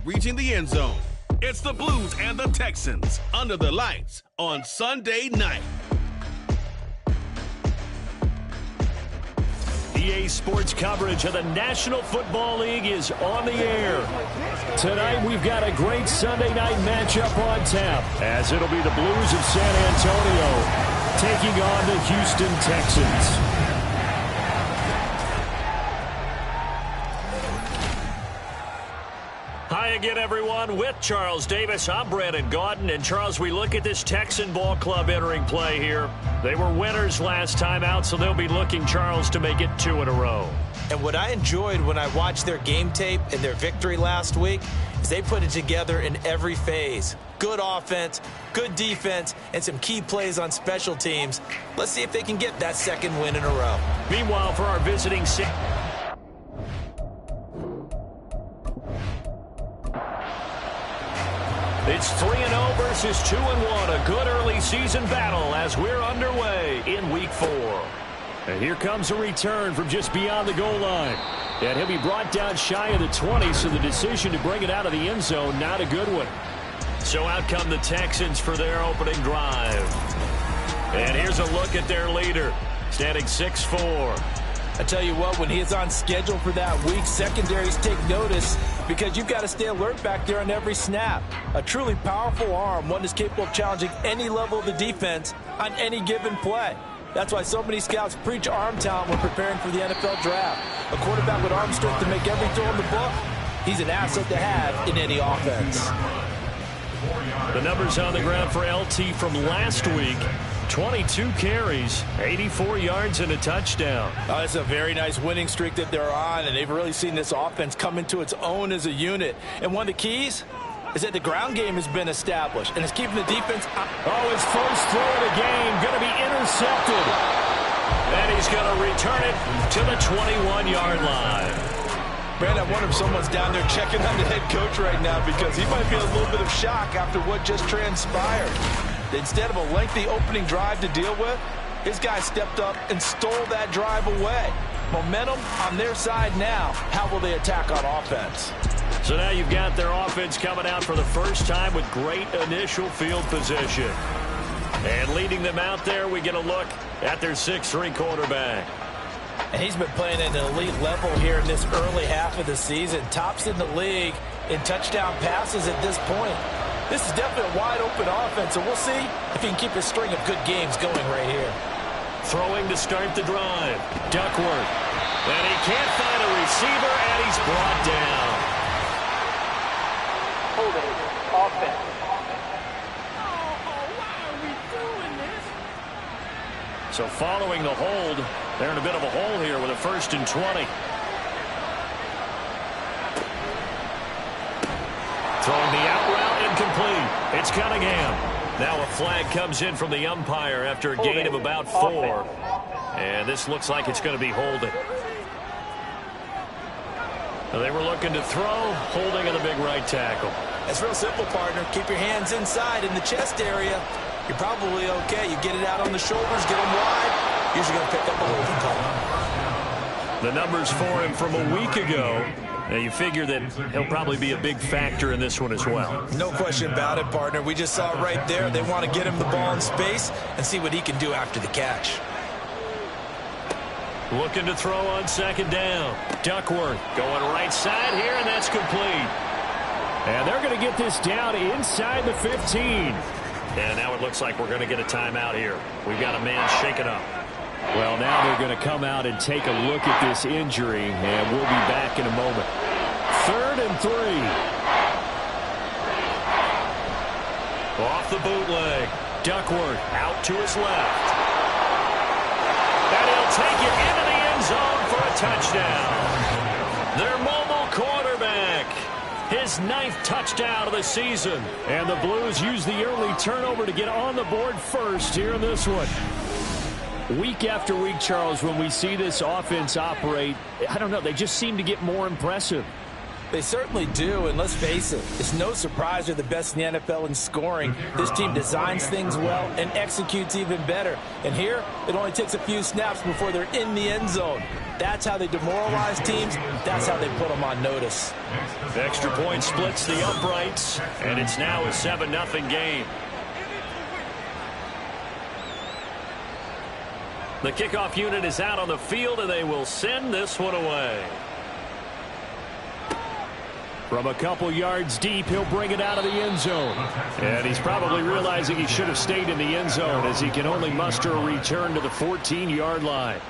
reaching the end zone. It's the Blues and the Texans under the lights on Sunday night. EA Sports coverage of the National Football League is on the air. Tonight we've got a great Sunday night matchup on tap, as it'll be the Blues of San Antonio taking on the Houston Texans. Hi again, everyone. With Charles Davis, I'm Brandon Gaudin. And Charles, we look at this Texan ball club entering play here. They were winners last time out, so they'll be looking, Charles, to make it 2 in a row. And what I enjoyed when I watched their game tape and their victory last week is they put it together in every phase. Good offense, good defense, and some key plays on special teams. Let's see if they can get that second win in a row. Meanwhile, for our visiting it's 3-0 versus 2-1, a good early season battle as we're underway in Week 4. And here comes a return from just beyond the goal line. And he'll be brought down shy of the 20, so the decision to bring it out of the end zone, not a good one. So out come the Texans for their opening drive. And here's a look at their leader, standing 6'4". I tell you what, when he is on schedule for that week, secondaries take notice because you've got to stay alert back there on every snap. A truly powerful arm, one that's capable of challenging any level of the defense on any given play. That's why so many scouts preach arm talent when preparing for the NFL draft. A quarterback with arm strength to make every throw in the book, he's an asset to have in any offense. The numbers on the ground for LT from last week. 22 carries, 84 yards, and a touchdown. Oh, it's a very nice winning streak that they're on, and they've really seen this offense come into its own as a unit. And one of the keys is that the ground game has been established, and it's keeping the defense out. Oh, his first throw of the game going to be intercepted. And he's going to return it to the 21-yard line. Brandon, I wonder if someone's down there checking on the head coach right now because he might be in a little bit of shock after what just transpired. Instead of a lengthy opening drive to deal with, his guy stepped up and stole that drive away. Momentum on their side now. How will they attack on offense? So now you've got their offense coming out for the first time with great initial field position. And leading them out there, we get a look at their 6'3" quarterback. And he's been playing at an elite level here in this early half of the season. Tops in the league in touchdown passes at this point. This is definitely a wide-open offense, so we'll see if he can keep a string of good games going right here. Throwing to start the drive. Duckworth. And he can't find a receiver, and he's brought down. Holding offense. Why are we doing this? So following the hold, they're in a bit of a hole here with a 1st and 20. Throwing the out route. Incomplete. It's Cunningham. Now a flag comes in from the umpire after a gain of about 4. And this looks like it's going to be holding. They were looking to throw, holding in the big right tackle. It's real simple, partner. Keep your hands inside in the chest area. You're probably okay. You get it out on the shoulders, get them wide. Usually going to pick up a holding call. The numbers for him from a week ago. Now, you figure that he'll probably be a big factor in this one as well. No question about it, partner. We just saw it right there. They want to get him the ball in space and see what he can do after the catch. Looking to throw on 2nd down. Duckworth going right side here, and that's complete. And they're going to get this down inside the 15. And now it looks like we're going to get a timeout here. We've got a man shaken up. Well, now they're going to come out and take a look at this injury, and we'll be back in a moment. 3rd and 3. Off the bootleg. Duckworth out to his left. And he'll take it into the end zone for a touchdown. Their mobile quarterback. His 9th touchdown of the season. And the Blues use the early turnover to get on the board first here in this one. Week after week, Charles, when we see this offense operate, I don't know, they just seem to get more impressive. They certainly do, and let's face it, it's no surprise they're the best in the NFL in scoring. This team designs things well and executes even better. And here, it only takes a few snaps before they're in the end zone. That's how they demoralize teams. That's how they put them on notice. The extra point splits the uprights, and it's now a 7-0 game. The kickoff unit is out on the field, and they will send this one away. From a couple yards deep, he'll bring it out of the end zone. And he's probably realizing he should have stayed in the end zone as he can only muster a return to the 14-yard line.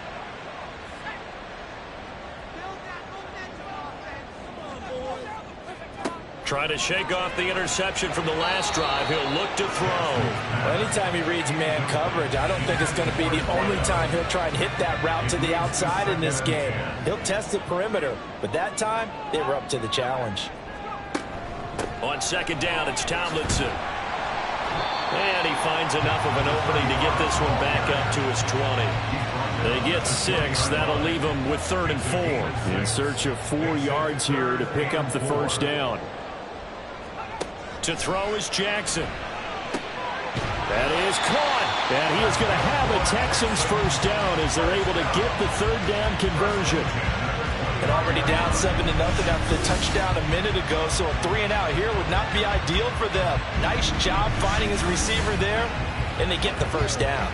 Try to shake off the interception from the last drive. He'll look to throw. Well, anytime he reads man coverage, I don't think it's going to be the only time he'll try and hit that route to the outside in this game. He'll test the perimeter, but that time, they were up to the challenge. On second down, it's Tomlinson. And he finds enough of an opening to get this one back up to his 20. They get 6. That'll leave them with 3rd and 4. In search of 4 yards here to pick up the first down. To throw is Jackson. That is caught. And he is going to have a Texans first down as they're able to get the 3rd down conversion. And already down 7-0 after the touchdown a minute ago, so a 3-and-out here would not be ideal for them. Nice job finding his receiver there, and they get the first down.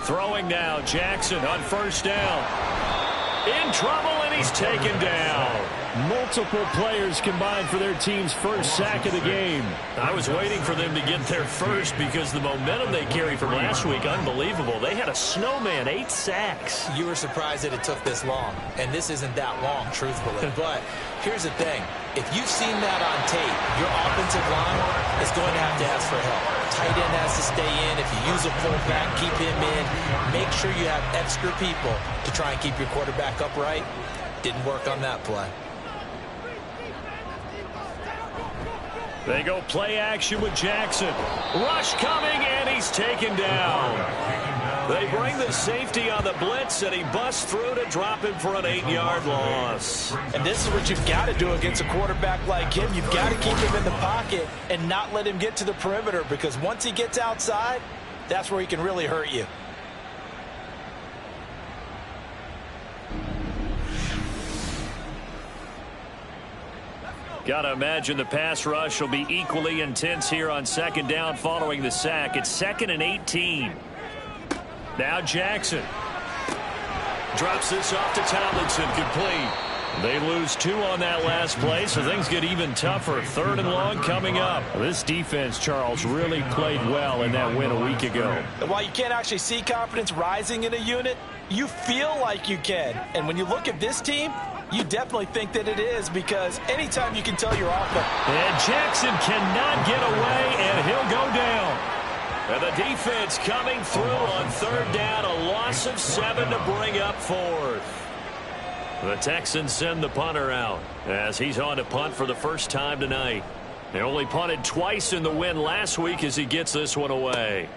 Throwing now, Jackson on first down. In trouble, and he's taken down. Multiple players combined for their team's first sack of the game. I was waiting for them to get there first because the momentum they carried from last week, unbelievable. They had a snowman, 8 sacks. You were surprised that it took this long, and this isn't that long, truthfully. But here's the thing. If you've seen that on tape, your offensive line is going to have to ask for help. Tight end has to stay in. If you use a fullback, keep him in. Make sure you have extra people to try and keep your quarterback upright. Didn't work on that play. They go play action with Jackson. Rush coming, and he's taken down. They bring the safety on the blitz, and he busts through to drop him for an 8-yard loss. And this is what you've got to do against a quarterback like him. You've got to keep him in the pocket and not let him get to the perimeter, because once he gets outside, that's where he can really hurt you. Got to imagine the pass rush will be equally intense here on second down following the sack. It's 2nd and 18. Now Jackson drops this off to Tomlinson, complete. They lose 2 on that last play, so things get even tougher. 3rd and long coming up. This defense, Charles, really played well in that win a week ago. And while you can't actually see confidence rising in a unit, you feel like you can. And when you look at this team, you definitely think that it is, because anytime you can tell your offense. And Jackson cannot get away, and he'll go down. And the defense coming through on 3rd down, a loss of 7 to bring up 4th. The Texans send the punter out as he's on to punt for the first time tonight. They only punted twice in the win last week as he gets this one away.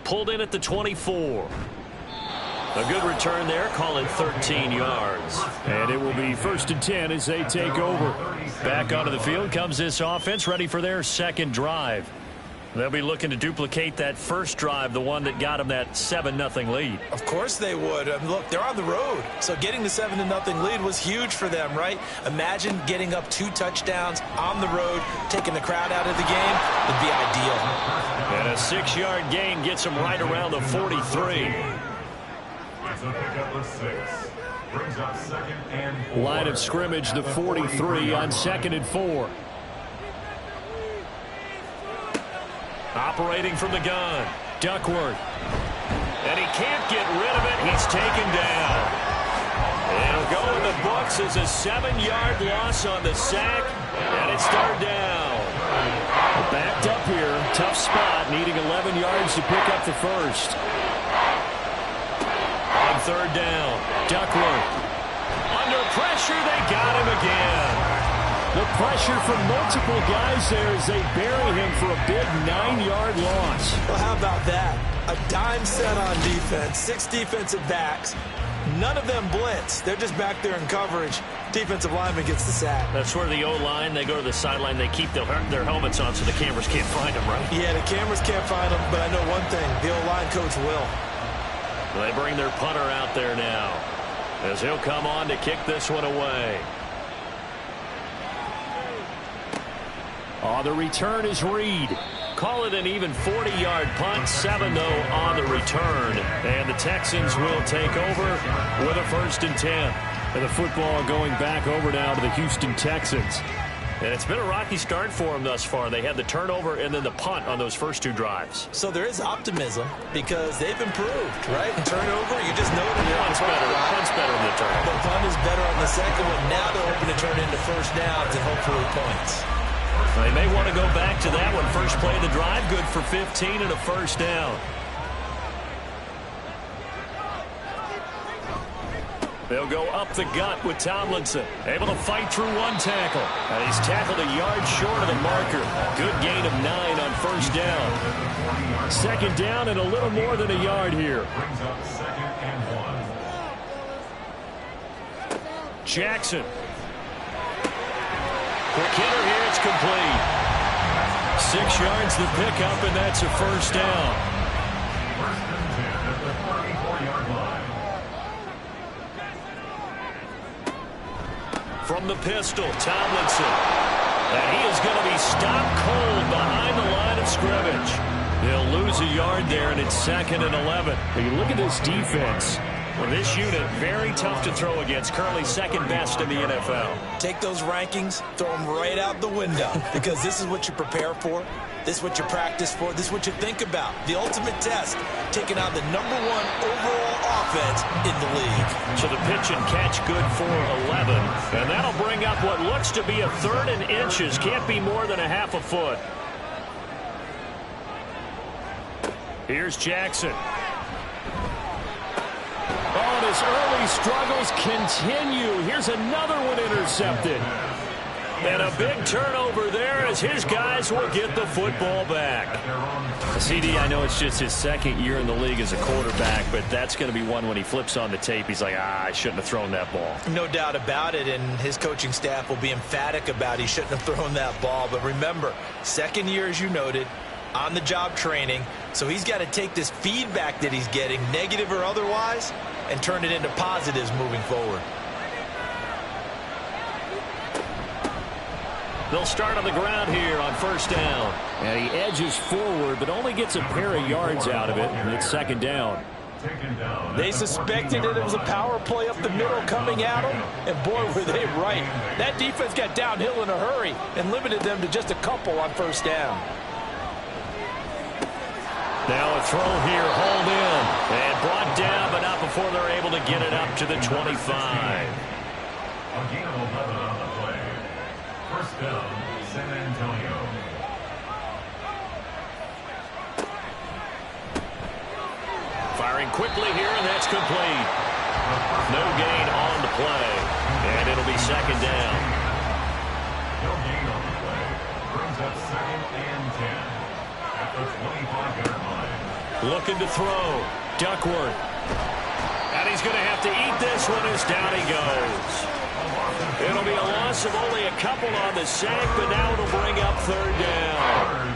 Pulled in at the 24. A good return there, call it 13 yards. And it will be 1st and 10 as they take over. Back onto the field comes this offense, ready for their second drive. They'll be looking to duplicate that first drive, the one that got them that 7-0 lead. Of course they would. Look, they're on the road, so getting the 7-0 lead was huge for them, right? Imagine getting up 2 touchdowns on the road, taking the crowd out of the game would be ideal. And a 6-yard gain gets them right around the 43. Line of scrimmage, the 43 on 2nd and 4. Operating from the gun, Duckworth. And he can't get rid of it. He's taken down. It'll go in the books as a 7-yard loss on the sack, and it's 3rd down. Backed up here, tough spot, needing 11 yards to pick up the first. On 3rd down, Duckworth. Under pressure, they got him again. The pressure from multiple guys there as they bury him for a big 9-yard loss. Well, how about that? A dime set on defense, 6 defensive backs. None of them blitz. They're just back there in coverage. Defensive lineman gets the sack. That's where the O-line, they go to the sideline, they keep their helmets on so the cameras can't find them, right? Yeah, the cameras can't find them, but I know one thing. The O-line coach will. They bring their punter out there now as he'll come on to kick this one away. On the return is Reed. Call it an even 40-yard punt, 7 though on the return. And the Texans will take over with a 1st and 10. And the football going back over now to the Houston Texans. And it's been a rocky start for them thus far. They had the turnover and then the punt on those first 2 drives. So there is optimism because they've improved, right? Turnover, you just know that Punt's better than the turnover. The punt is better on the second one. Now they're hoping to turn into first downs and hopefully points. They may want to go back to that one. First play of the drive, good for 15 and a 1st down. They'll go up the gut with Tomlinson. Able to fight through 1 tackle. And he's tackled a yard short of the marker. Good gain of 9 on 1st down. 2nd down and a little more than a yard here. Jackson. Quick hitter here, it's complete. 6 yards the pickup, and that's a 1st down. From the pistol, Tomlinson. And he is going to be stopped cold behind the line of scrimmage. They'll lose a yard there, and it's 2nd and 11. When you look at this defense, well, this unit, very tough to throw against. Currently 2nd best in the NFL. Take those rankings, throw them right out the window because this is what you prepare for. This is what you practice for. This is what you think about. The ultimate test, taking out the #1 overall offense in the league. So the pitch and catch good for 11. And that'll bring up what looks to be a 3rd and inches. Can't be more than a half a foot. Here's Jackson. oh, and his early struggles continue. Here's another one intercepted. And a big turnover there as his guys will get the football back. CD, I know it's just his 2nd year in the league as a quarterback, but that's going to be one when he flips on the tape. He's like, I shouldn't have thrown that ball. No doubt about it, and his coaching staff will be emphatic about he shouldn't have thrown that ball. But remember, 2nd year, as you noted, on-the-job training, so he's got to take this feedback that he's getting, negative or otherwise, and turn it into positives moving forward. They'll start on the ground here on 1st down. And he edges forward, but only gets a pair of yards out of it, and it's 2nd down. They suspected it was a power play up the middle coming at them, and boy, were they right. That defense got downhill in a hurry and limited them to just a couple on 1st down. Now a throw here, hauled in, and brought down, but not before they're able to get it up to the 25. Again, 11 on the play. 1st down, San Antonio. Firing quickly here, and that's complete. No gain on the play, and it'll be 2nd down. No gain on the play. Brings up 2nd and 10 at the 25-yard line. Looking to throw. Duckworth. And he's going to have to eat this one as down he goes. It'll be a loss of only a couple on the sack, but now it'll bring up 3rd down.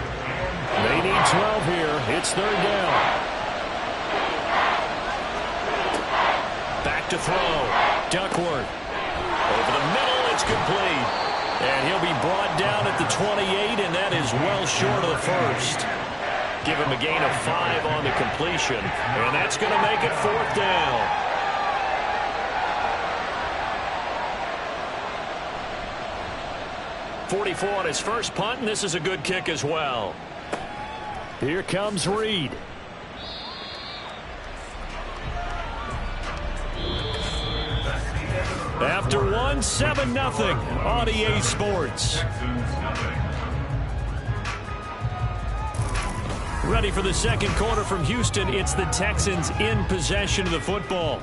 They need 12 here. It's 3rd down. Back to throw. Duckworth. Over the middle, it's complete. And he'll be brought down at the 28, and that is well short of the 1st. Give him a gain of 5 on the completion, and that's going to make it 4th down. .44 on his first punt, and this is a good kick as well. Here comes Reed. After 1, 7-0 on EA Sports. Ready for the 2nd quarter from Houston. It's the Texans in possession of the football.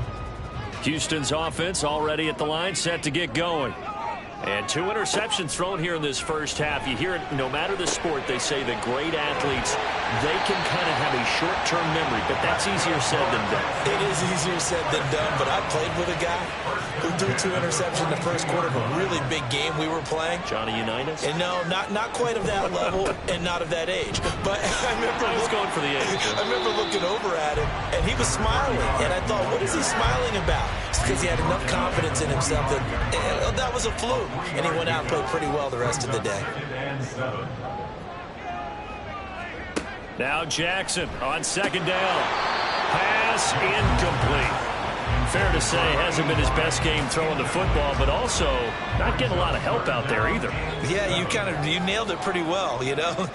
Houston's offense already at the line, set to get going. And 2 interceptions thrown here in this first half. You hear it no matter the sport, they say the great athletes they can kind of have a short-term memory, but that's easier said than done. It is easier said than done, but I played with a guy who threw 2 interceptions in the first quarter of a really big game we were playing. Johnny Unitas? And no, not quite of that level and not of that age. But I was going for the age. I remember looking over at him, and he was smiling. And I thought, what is he smiling about? It's because he had enough confidence in himself that was a fluke. And he went out and played pretty well the rest of the day. Now Jackson on second down. Pass incomplete. Fair to say, hasn't been his best game throwing the football, but also not getting a lot of help out there either. Yeah, you nailed it pretty well, you know.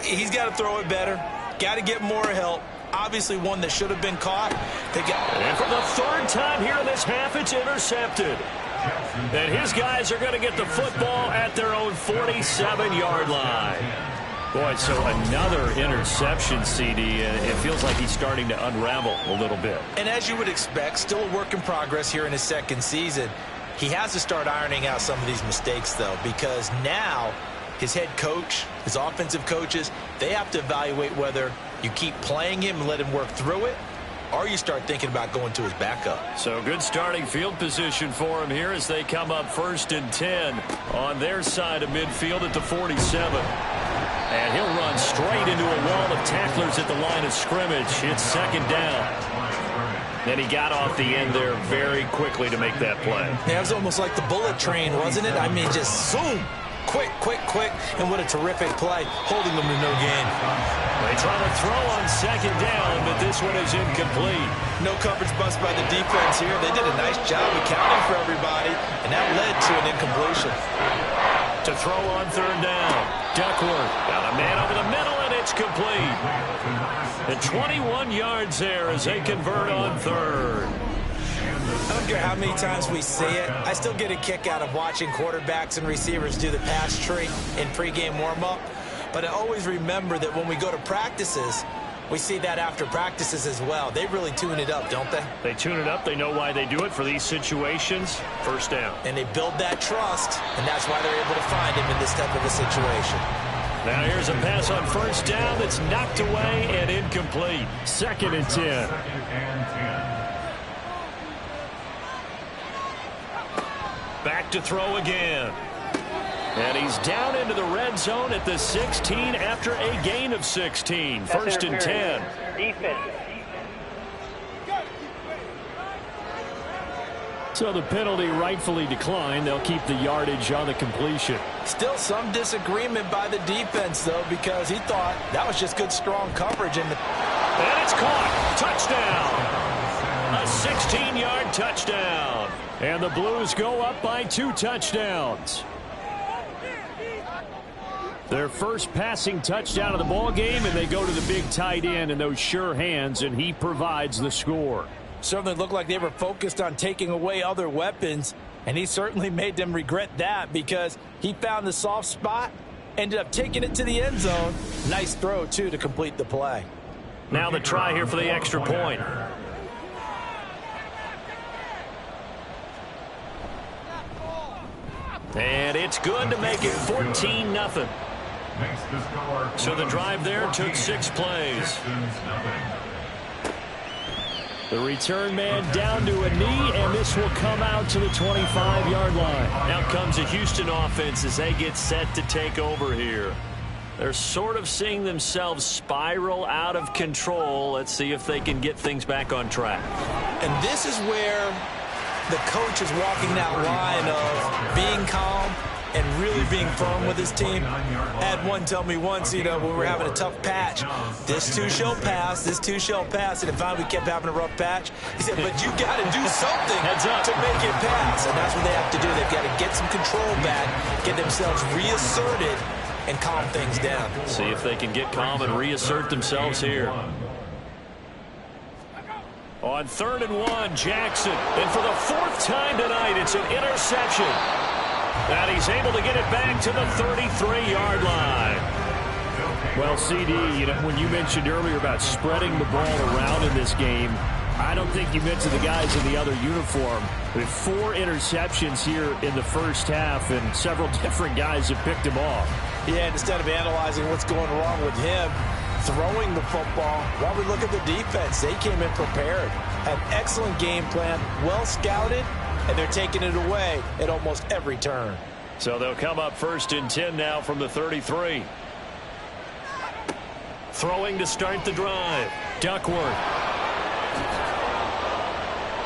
He's got to throw it better. Got to get more help. Obviously one that should have been caught. And for the third time here in this half, it's intercepted. And his guys are going to get the football at their own 47-yard line. Boy, so another interception, CD, and it feels like he's starting to unravel a little bit. And as you would expect, still a work in progress here in his second season. He has to start ironing out some of these mistakes, though, because now his head coach, his offensive coaches, they have to evaluate whether you keep playing him and let him work through it, or you start thinking about going to his backup. So good starting field position for him here as they come up 1st and 10 on their side of midfield at the 47. And he'll run straight into a wall of tacklers at the line of scrimmage. It's second down. Then he got off the end there very quickly to make that play. Yeah, it was almost like the bullet train, wasn't it? I mean, just zoom. Quick, and what a terrific play, holding them to no gain. They try to throw on second down, but this one is incomplete. No coverage bust by the defense here. They did a nice job accounting for everybody, and that led to an incompletion. To throw on third down, Duckworth got a man over the middle, and it's complete. And 21 yards there as they convert on third. I don't care how many times we see it. I still get a kick out of watching quarterbacks and receivers do the pass tree in pregame warm-up. But I always remember that when we go to practices, we see that after practices as well. They really tune it up, don't they? They tune it up. They know why they do it for these situations. First down. And they build that trust, and that's why they're able to find him in this type of a situation. Now here's a pass on first down that's knocked away and incomplete. 2nd and 10. Back to throw again. And he's down into the red zone at the 16 after a gain of 16. 1st and 10. Defense. So the penalty rightfully declined. They'll keep the yardage on the completion. Still some disagreement by the defense, though, because he thought that was just good, strong coverage. And it's caught. Touchdown. A 16-yard touchdown. And the Blues go up by 2 touchdowns. Their first passing touchdown of the ball game, and they go to the big tight end in those sure hands, and he provides the score. Certainly looked like they were focused on taking away other weapons, and he certainly made them regret that because he found the soft spot, ended up taking it to the end zone. Nice throw, too, to complete the play. Now the try here for the extra point. And it's good to make it 14-0. So the drive there took 6 plays. The return man down to a knee, and this will come out to the 25-yard line. Now comes the Houston offense as they get set to take over here. They're sort of seeing themselves spiral out of control. Let's see if they can get things back on track. And this is where the coach is walking that line of being calm and really being firm with his team. I had one tell me once, you know, when we were having a tough patch, this too shall pass, this too shall pass, and if finally we kept having a rough patch, he said, but you got to do something to make it pass, and that's what they have to do. They've got to get some control back, get themselves reasserted, and calm things down. See if they can get calm and reassert themselves here. On 3rd and 1, Jackson. And for the 4th time tonight, it's an interception. And he's able to get it back to the 33-yard line. Well, CD, you know, when you mentioned earlier about spreading the ball around in this game, I don't think you mentioned the guys in the other uniform. With 4 interceptions here in the first half, and several different guys have picked him off. Yeah, instead of analyzing what's going wrong with him, throwing the football. While we look at the defense, they came in prepared. Had an excellent game plan, well scouted, and they're taking it away at almost every turn. So they'll come up 1st and 10 now from the 33. Throwing to start the drive. Duckworth.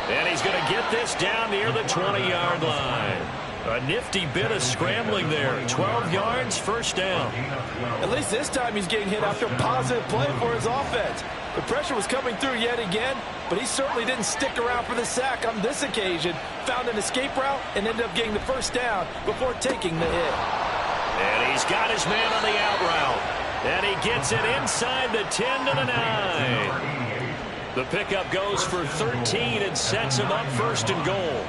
And he's going to get this down near the 20-yard line. A nifty bit of scrambling there. 12 yards, 1st down. At least this time he's getting hit after a positive play for his offense. The pressure was coming through yet again, but he certainly didn't stick around for the sack on this occasion. Found an escape route and ended up getting the 1st down before taking the hit. And he's got his man on the out route. And he gets it inside the 10 to the 9. The pickup goes for 13 and sets him up 1st and goal.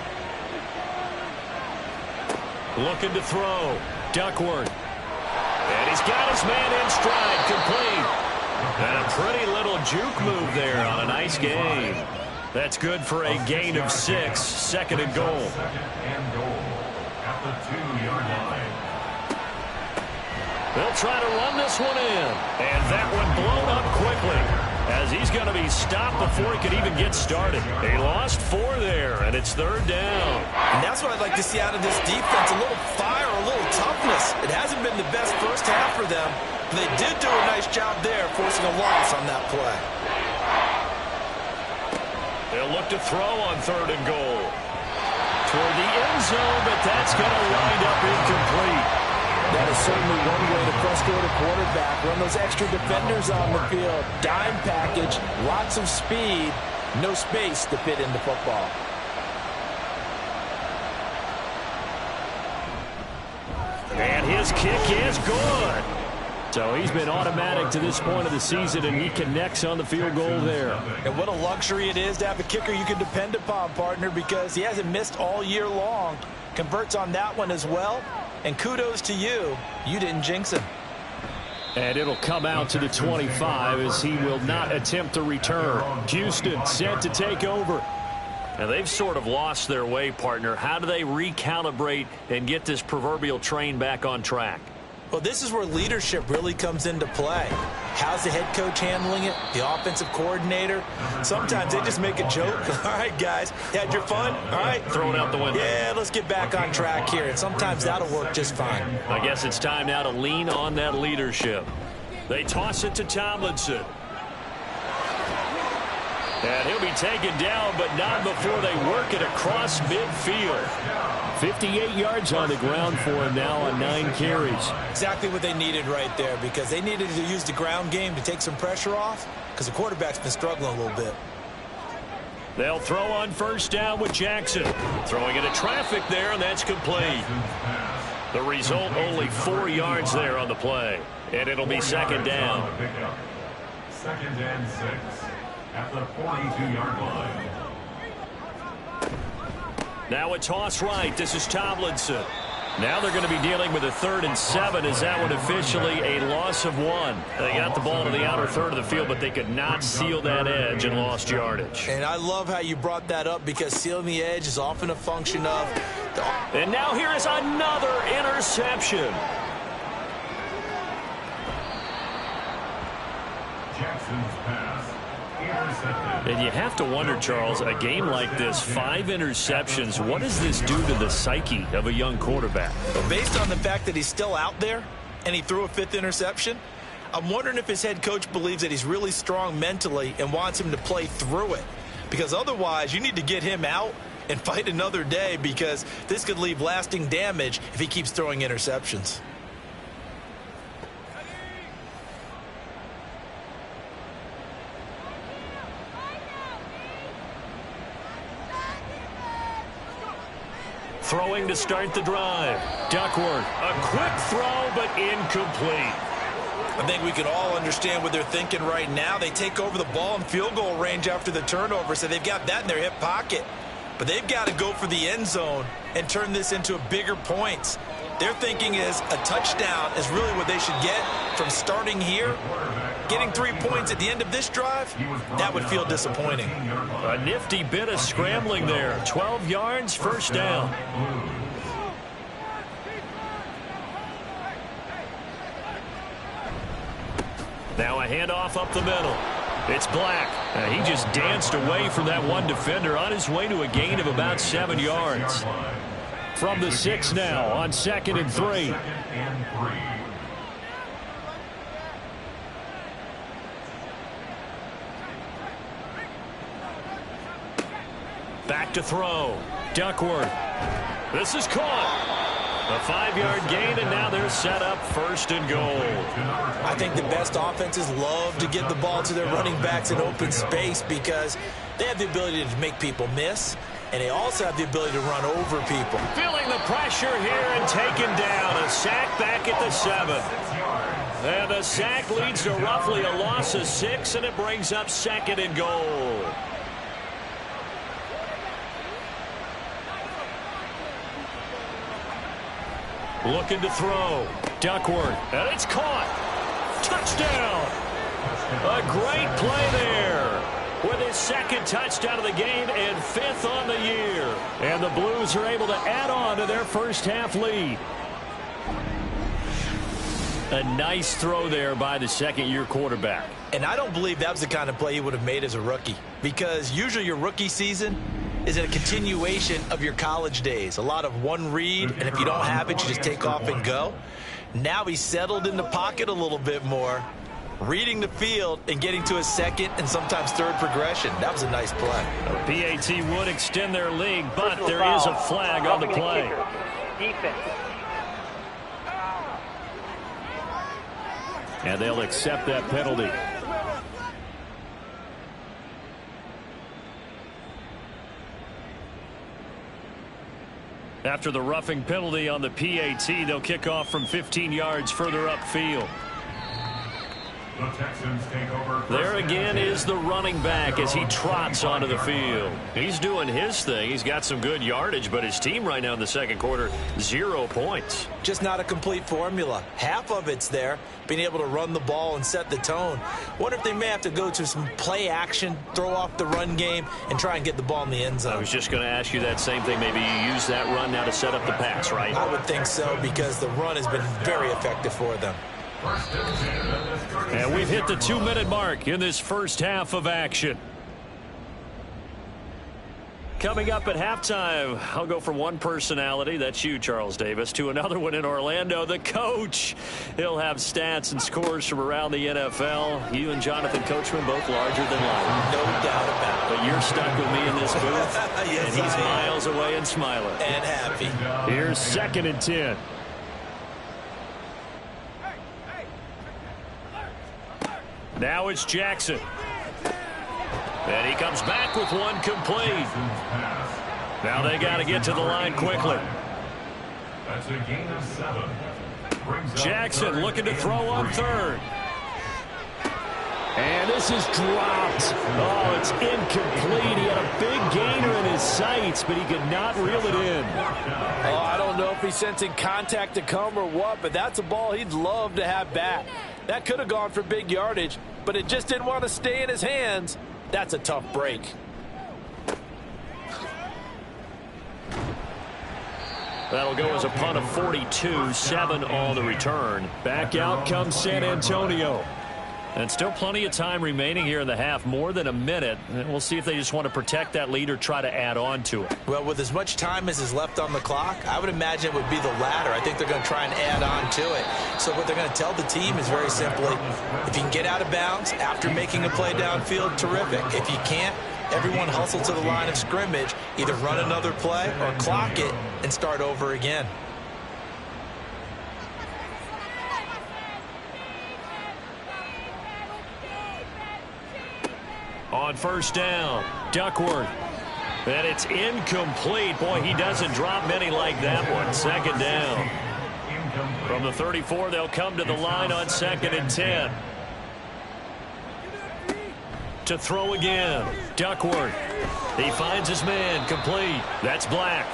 Looking to throw. Duckworth. And he's got his man in stride, complete. And a pretty little juke move there on a nice game. That's good for a gain of 6, 2nd and goal. At the 2-yard line. They'll try to run this one in. And that one blown up quickly, as he's going to be stopped before he could even get started. He lost 4 there, and it's 3rd down. And that's what I'd like to see out of this defense, a little fire, a little toughness. It hasn't been the best first half for them, but they did do a nice job there, forcing a loss on that play. They'll look to throw on 3rd and goal. Toward the end zone, but that's going to wind up incomplete. That is certainly one way to frustrate a quarterback. Run those extra defenders on the field. Dime package, lots of speed, no space to fit in the football. And his kick is good. So he's been automatic to this point of the season, and he connects on the field goal there. And what a luxury it is to have a kicker you can depend upon, partner, because he hasn't missed all year long. Converts on that one as well. And kudos to you. You didn't jinx him. And it'll come out to the 25 as he will not attempt to return. Houston set to take over. Now they've sort of lost their way, partner. How do they recalibrate and get this proverbial train back on track? Well, this is where leadership really comes into play. How's the head coach handling it? The offensive coordinator? Sometimes they just make a joke. All right, guys, you had your fun? All right. Throw it out the window. Yeah, let's get back on track here. And sometimes that'll work just fine. I guess it's time now to lean on that leadership. They toss it to Tomlinson. And he'll be taken down, but not before they work it across midfield. 58 yards on the ground for him now on 9 carries. Exactly what they needed right there, because they needed to use the ground game to take some pressure off, because the quarterback's been struggling a little bit. They'll throw on 1st down with Jackson. Throwing into traffic there, and that's complete. The result, only 4 yards there on the play. And it'll be 2nd down. 2nd and 6 at the 42-yard line. Now a toss right. This is Tomlinson. Now they're going to be dealing with a 3rd and 7. Is that one officially a loss of 1? They got the ball to the outer third of the field, but they could not seal that edge and lost yardage. And I love how you brought that up, because sealing the edge is often a function of... And now here is another interception. Jackson's pass intercepted. And you have to wonder, Charles, a game like this, 5 interceptions, what does this do to the psyche of a young quarterback? But based on the fact that he's still out there and he threw a 5th interception, I'm wondering if his head coach believes that he's really strong mentally and wants him to play through it. Because otherwise, you need to get him out and fight another day, because this could leave lasting damage if he keeps throwing interceptions. Throwing to start the drive. Duckworth. A quick throw, but incomplete. I think we can all understand what they're thinking right now. They take over the ball in field goal range after the turnover, so they've got that in their hip pocket. But they've got to go for the end zone and turn this into a bigger points. Their thinking is a touchdown is really what they should get from starting here. Getting 3 points at the end of this drive, that would feel disappointing. A nifty bit of scrambling there. 12 yards, 1st down. Now a handoff up the middle. It's Black. He just danced away from that one defender on his way to a gain of about 7 yards. From the 6 now on 2nd and 3. Back to throw. Duckworth. This is caught. A 5-yard gain, and now they're set up 1st and goal. I think the best offenses love to get the ball to their running backs in open space because they have the ability to make people miss, and they also have the ability to run over people. Feeling the pressure here and taken down. A sack back at the 7. And the sack leads to roughly a loss of 6, and it brings up 2nd and goal. Looking to throw. Duckworth. And it's caught. Touchdown. A great play there. With his 2nd touchdown of the game and 5th on the year. And the Blues are able to add on to their first half lead. A nice throw there by the 2nd-year quarterback. And I don't believe that was the kind of play he would have made as a rookie. Because usually your rookie season is a continuation of your college days. A lot of one read, and if you don't have it, you just take off and go. Now he's settled in the pocket a little bit more, reading the field and getting to his 2nd and sometimes 3rd progression. That was a nice play. PAT would extend their lead, but there is a flag on the play. Defense. And they'll accept that penalty. After the roughing penalty on the PAT, they'll kick off from 15 yards further upfield. The Texans take over. There again is the running back as he trots onto the field. He's doing his thing. He's got some good yardage, but his team right now in the 2nd quarter, 0 points. Just not a complete formula. Half of it's there, being able to run the ball and set the tone. Wonder if they may have to go to some play action, throw off the run game, and try and get the ball in the end zone. I was just going to ask you that same thing. Maybe you use that run now to set up the pass, right? I would think so because the run has been very effective for them. And we've hit the 2-minute mark in this first half of action. Coming up at halftime, I'll go from one personality, that's you, Charles Davis, to another one in Orlando, the coach. He'll have stats and scores from around the NFL. You and Jonathan Coachman both larger than life. No doubt about it. But you're stuck with me in this booth, yes, and he's miles away and smiling. And happy. Here's 2nd and 10. Now it's Jackson. And he comes back with one complete. Now they got to get to the line quickly. That's a gain of 7. Jackson looking to throw on 3rd. And this is dropped. Oh, it's incomplete. He had a big gainer in his sights, but he could not reel it in. Oh, I don't know if he's sensing contact to come or what, but that's a ball he'd love to have back. That could have gone for big yardage, but it just didn't want to stay in his hands. That's a tough break. That'll go as a punt of 42, 7 on the return. Back out comes San Antonio. And still plenty of time remaining here in the half, more than a minute. And we'll see if they just want to protect that lead or try to add on to it. Well, with as much time as is left on the clock, I would imagine it would be the latter. I think they're going to try and add on to it. So what they're going to tell the team is very simply, if you can get out of bounds after making a play downfield, terrific. If you can't, everyone hustle to the line of scrimmage, either run another play or clock it and start over again. On 1st down, Duckworth. And it's incomplete. Boy, he doesn't drop many like that one. 2nd down. From the 34, they'll come to the line on 2nd and 10. To throw again, Duckworth. He finds his man, complete. That's Black.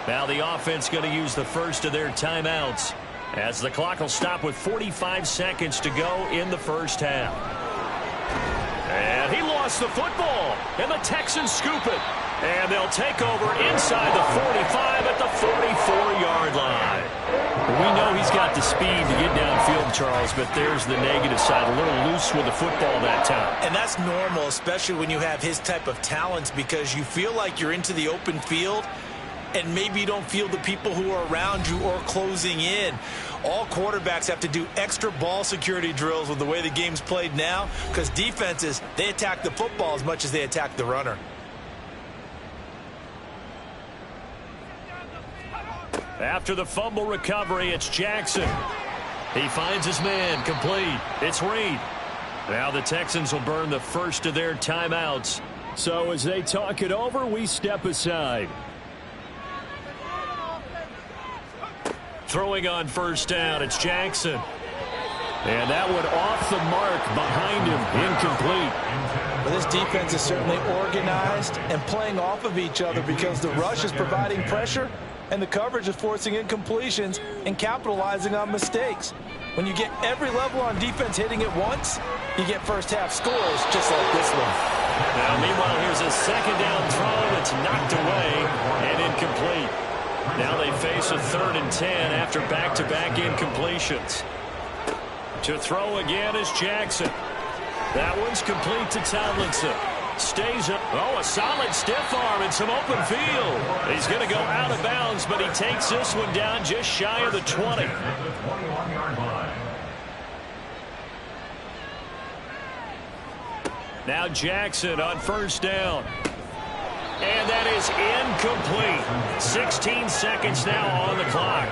Now the offense going to use the first of their timeouts as the clock will stop with 45 seconds to go in the first half. And he lost the football. And the Texans scoop it. And they'll take over inside the 45 at the 44-yard line. We know he's got the speed to get downfield, Charles, but there's the negative side. A little loose with the football that time. And that's normal, especially when you have his type of talents, because you feel like you're into the open field and maybe you don't feel the people who are around you or closing in. All quarterbacks have to do extra ball security drills with the way the game's played now, because defenses, they attack the football as much as they attack the runner. After the fumble recovery, it's Jackson. He finds his man, complete. It's Reed. Now the Texans will burn the first of their timeouts. So as they talk it over, we step aside. Throwing on first down, it's Jackson. And that one off the mark behind him, incomplete. Well, this defense is certainly organized and playing off of each other, because the rush is providing pressure and the coverage is forcing incompletions and capitalizing on mistakes. When you get every level on defense hitting it once, you get first half scores just like this one. Now, meanwhile, here's a second down throw that's knocked away and incomplete. Now they face a 3rd and 10 after back-to-back incompletions. To throw again is Jackson. That one's complete to Tomlinson. Stays up. Oh, a solid stiff arm and some open field. He's going to go out of bounds, but he takes this one down just shy of the 20. Now Jackson on first down. And that is incomplete. 16 seconds now on the clock.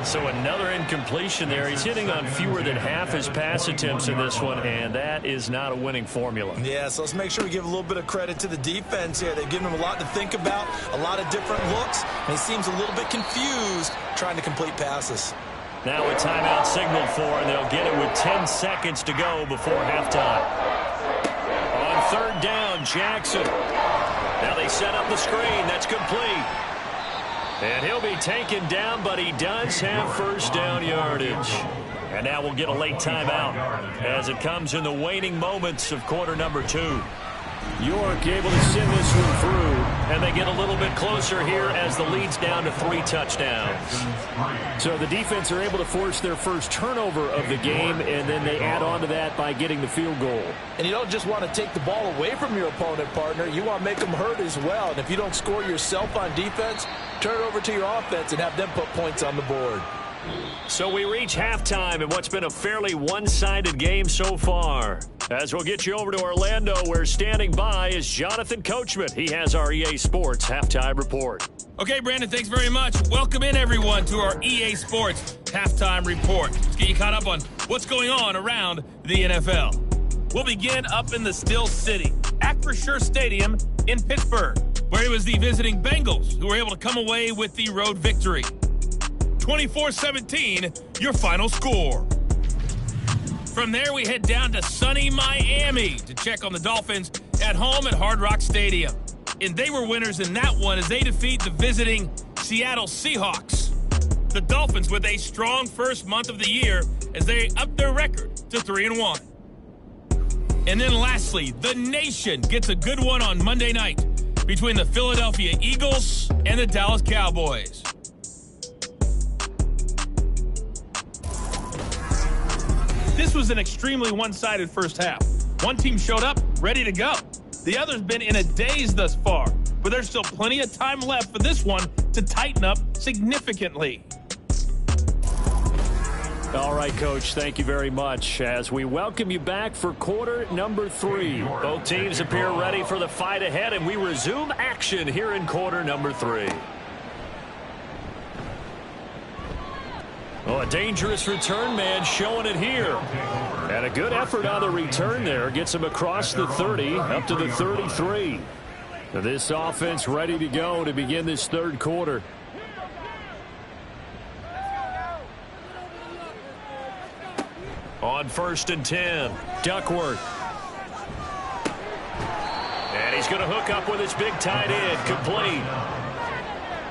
So another incompletion there. He's hitting on fewer than half his pass attempts in this one, and that is not a winning formula. Yeah, so let's make sure we give a little bit of credit to the defense here. They've given him a lot to think about, a lot of different looks, and he seems a little bit confused trying to complete passes. Now a timeout signaled for, and they'll get it with 10 seconds to go before halftime. On third down, Jackson. Now they set up the screen. That's complete. And he'll be taken down, but he does have first down yardage. And now we'll get a late timeout as it comes in the waning moments of quarter number 2. York able to send this one through, and they get a little bit closer here as the lead's down to 3 touchdowns. So the defense are able to force their first turnover of the game, and then they add on to that by getting the field goal. And you don't just want to take the ball away from your opponent, partner. You want to make them hurt as well. And if you don't score yourself on defense, turn it over to your offense and have them put points on the board. So we reach halftime in what's been a fairly one-sided game so far. As we'll get you over to Orlando, where standing by is Jonathan Coachman. He has our EA Sports Halftime Report. Okay, Brandon, thanks very much. Welcome in, everyone, to our EA Sports Halftime Report. Let's get you caught up on what's going on around the NFL. We'll begin up in the Still City, Acrisure Stadium in Pittsburgh, where it was the visiting Bengals who were able to come away with the road victory. 24-17, your final score. From there, we head down to sunny Miami to check on the Dolphins at home at Hard Rock Stadium. And they were winners in that one as they defeat the visiting Seattle Seahawks. The Dolphins with a strong first month of the year as they up their record to 3-1. And then lastly, the nation gets a good one on Monday night between the Philadelphia Eagles and the Dallas Cowboys. This was an extremely one-sided first half. One team showed up, ready to go. The other's been in a daze thus far, but there's still plenty of time left for this one to tighten up significantly. All right, Coach, thank you very much as we welcome you back for quarter number 3. Both teams appear ready for the fight ahead, and we resume action here in quarter number 3. Oh, a dangerous return man showing it here. And a good effort on the return there. Gets him across the 30, up to the 33. This offense ready to go to begin this third quarter. On 1st and 10, Duckworth. And he's going to hook up with his big tight end, complete.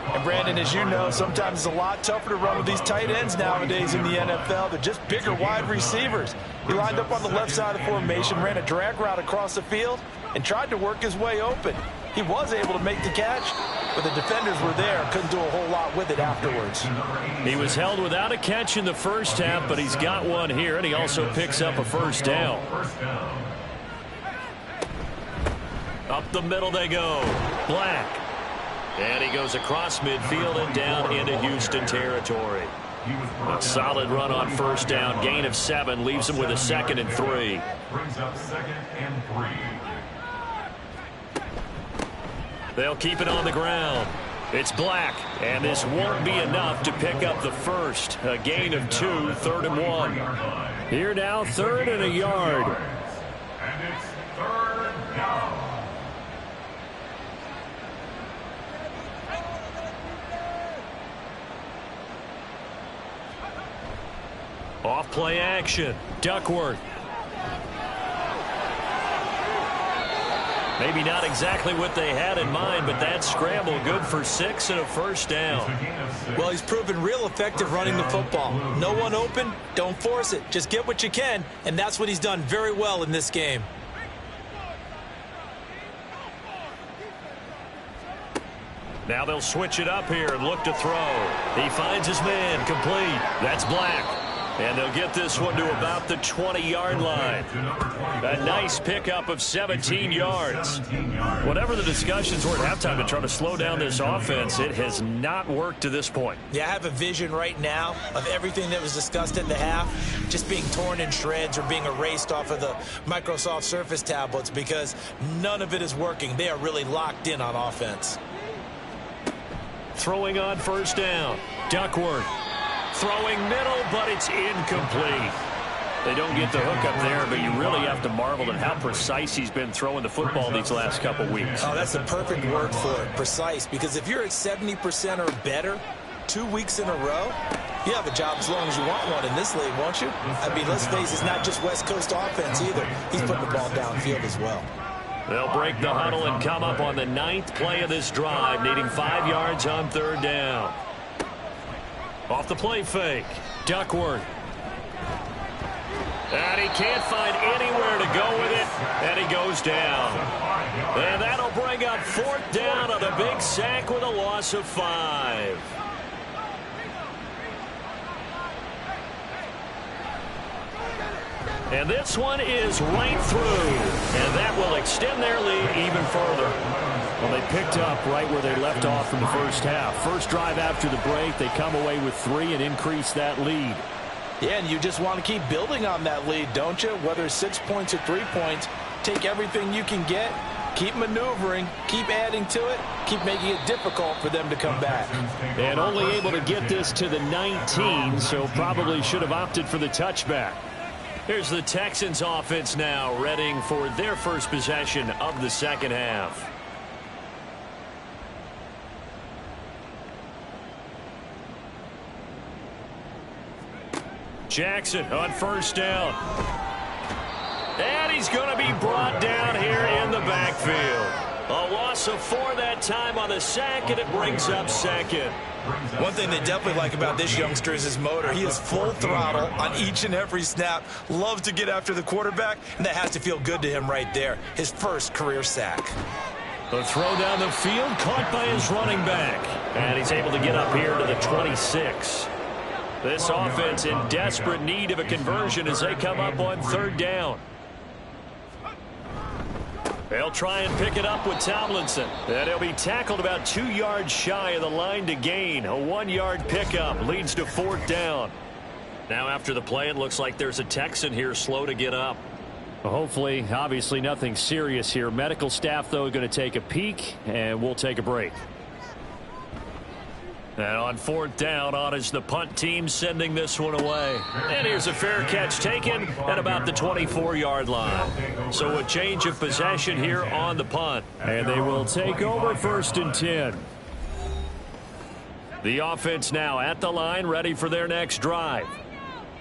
And Brandon, as you know, sometimes it's a lot tougher to run with these tight ends nowadays in the NFL. They're just bigger wide receivers. He lined up on the left side of the formation, ran a drag route across the field, and tried to work his way open. He was able to make the catch, but the defenders were there, couldn't do a whole lot with it afterwards. He was held without a catch in the first half, but he's got one here, and he also picks up a first down. Up the middle they go. Black. And he goes across midfield and down into Houston territory. A solid run on first down. Gain of 7 leaves him with a 2nd and 3. Brings up 2nd and 3. They'll keep it on the ground. It's Black, and this won't be enough to pick up the first. A gain of 2, 3rd and 1. Here now, 3rd and a yard. And it's 3rd down. Off play action. Duckworth. Maybe not exactly what they had in mind, but that scramble good for 6 and a first down. Well, he's proven real effective running the football. No one open, don't force it. Just get what you can, and that's what he's done very well in this game. Now they'll switch it up here and look to throw. He finds his man, complete. That's Black. And they'll get this one to about the 20-yard line. A nice pickup of 17 yards. Whatever the discussions were at halftime to try to slow down this offense, it has not worked to this point. Yeah, I have a vision right now of everything that was discussed at the half just being torn in shreds or being erased off of the Microsoft Surface tablets because none of it is working. They are really locked in on offense. Throwing on first down. Duckworth. Throwing middle, but it's incomplete. They don't get the hook up there, but you really have to marvel at how precise he's been throwing the football these last couple weeks. Oh, that's the perfect word for it, precise, because if you're at 70% or better 2 weeks in a row, you have a job as long as you want one in this league, won't you? I mean, let's face it, it's not just West Coast offense either. He's putting the ball downfield as well. They'll break the huddle and come up on the 9th play of this drive, needing 5 yards on 3rd down. Off the play fake. Duckworth. And he can't find anywhere to go with it. And he goes down. And that'll bring up 4th down on a big sack with a loss of 5. And this one is right through. And that will extend their lead even further. Well, they picked up right where they left off from the first half. First drive after the break, they come away with 3 and increase that lead. Yeah, and you just want to keep building on that lead, don't you? Whether it's 6 points or 3 points, take everything you can get, keep maneuvering, keep adding to it, keep making it difficult for them to come back. And only able to get this to the 19, so probably should have opted for the touchback. Here's the Texans offense now, readying for their first possession of the second half. Jackson on first down. And he's going to be brought down here in the backfield. A loss of 4 that time on the sack, and it brings up 2nd. One thing they definitely like about this youngster is his motor. He is full throttle on each and every snap. Loves to get after the quarterback, and that has to feel good to him right there. His first career sack. The throw down the field, caught by his running back. And he's able to get up here to the 26. This offense in desperate need of a conversion as they come up on 3rd down. They'll try and pick it up with Tomlinson. And he'll be tackled about 2 yards shy of the line to gain. A 1-yard pickup leads to 4th down. Now after the play, it looks like there's a Texan here slow to get up. Well, hopefully, obviously nothing serious here. Medical staff, though, going to take a peek, and we'll take a break. And on 4th down, on is the punt team sending this one away. And here's a fair catch taken at about the 24-yard line. So a change of possession here on the punt. And they will take over 1st and 10. The offense now at the line, ready for their next drive.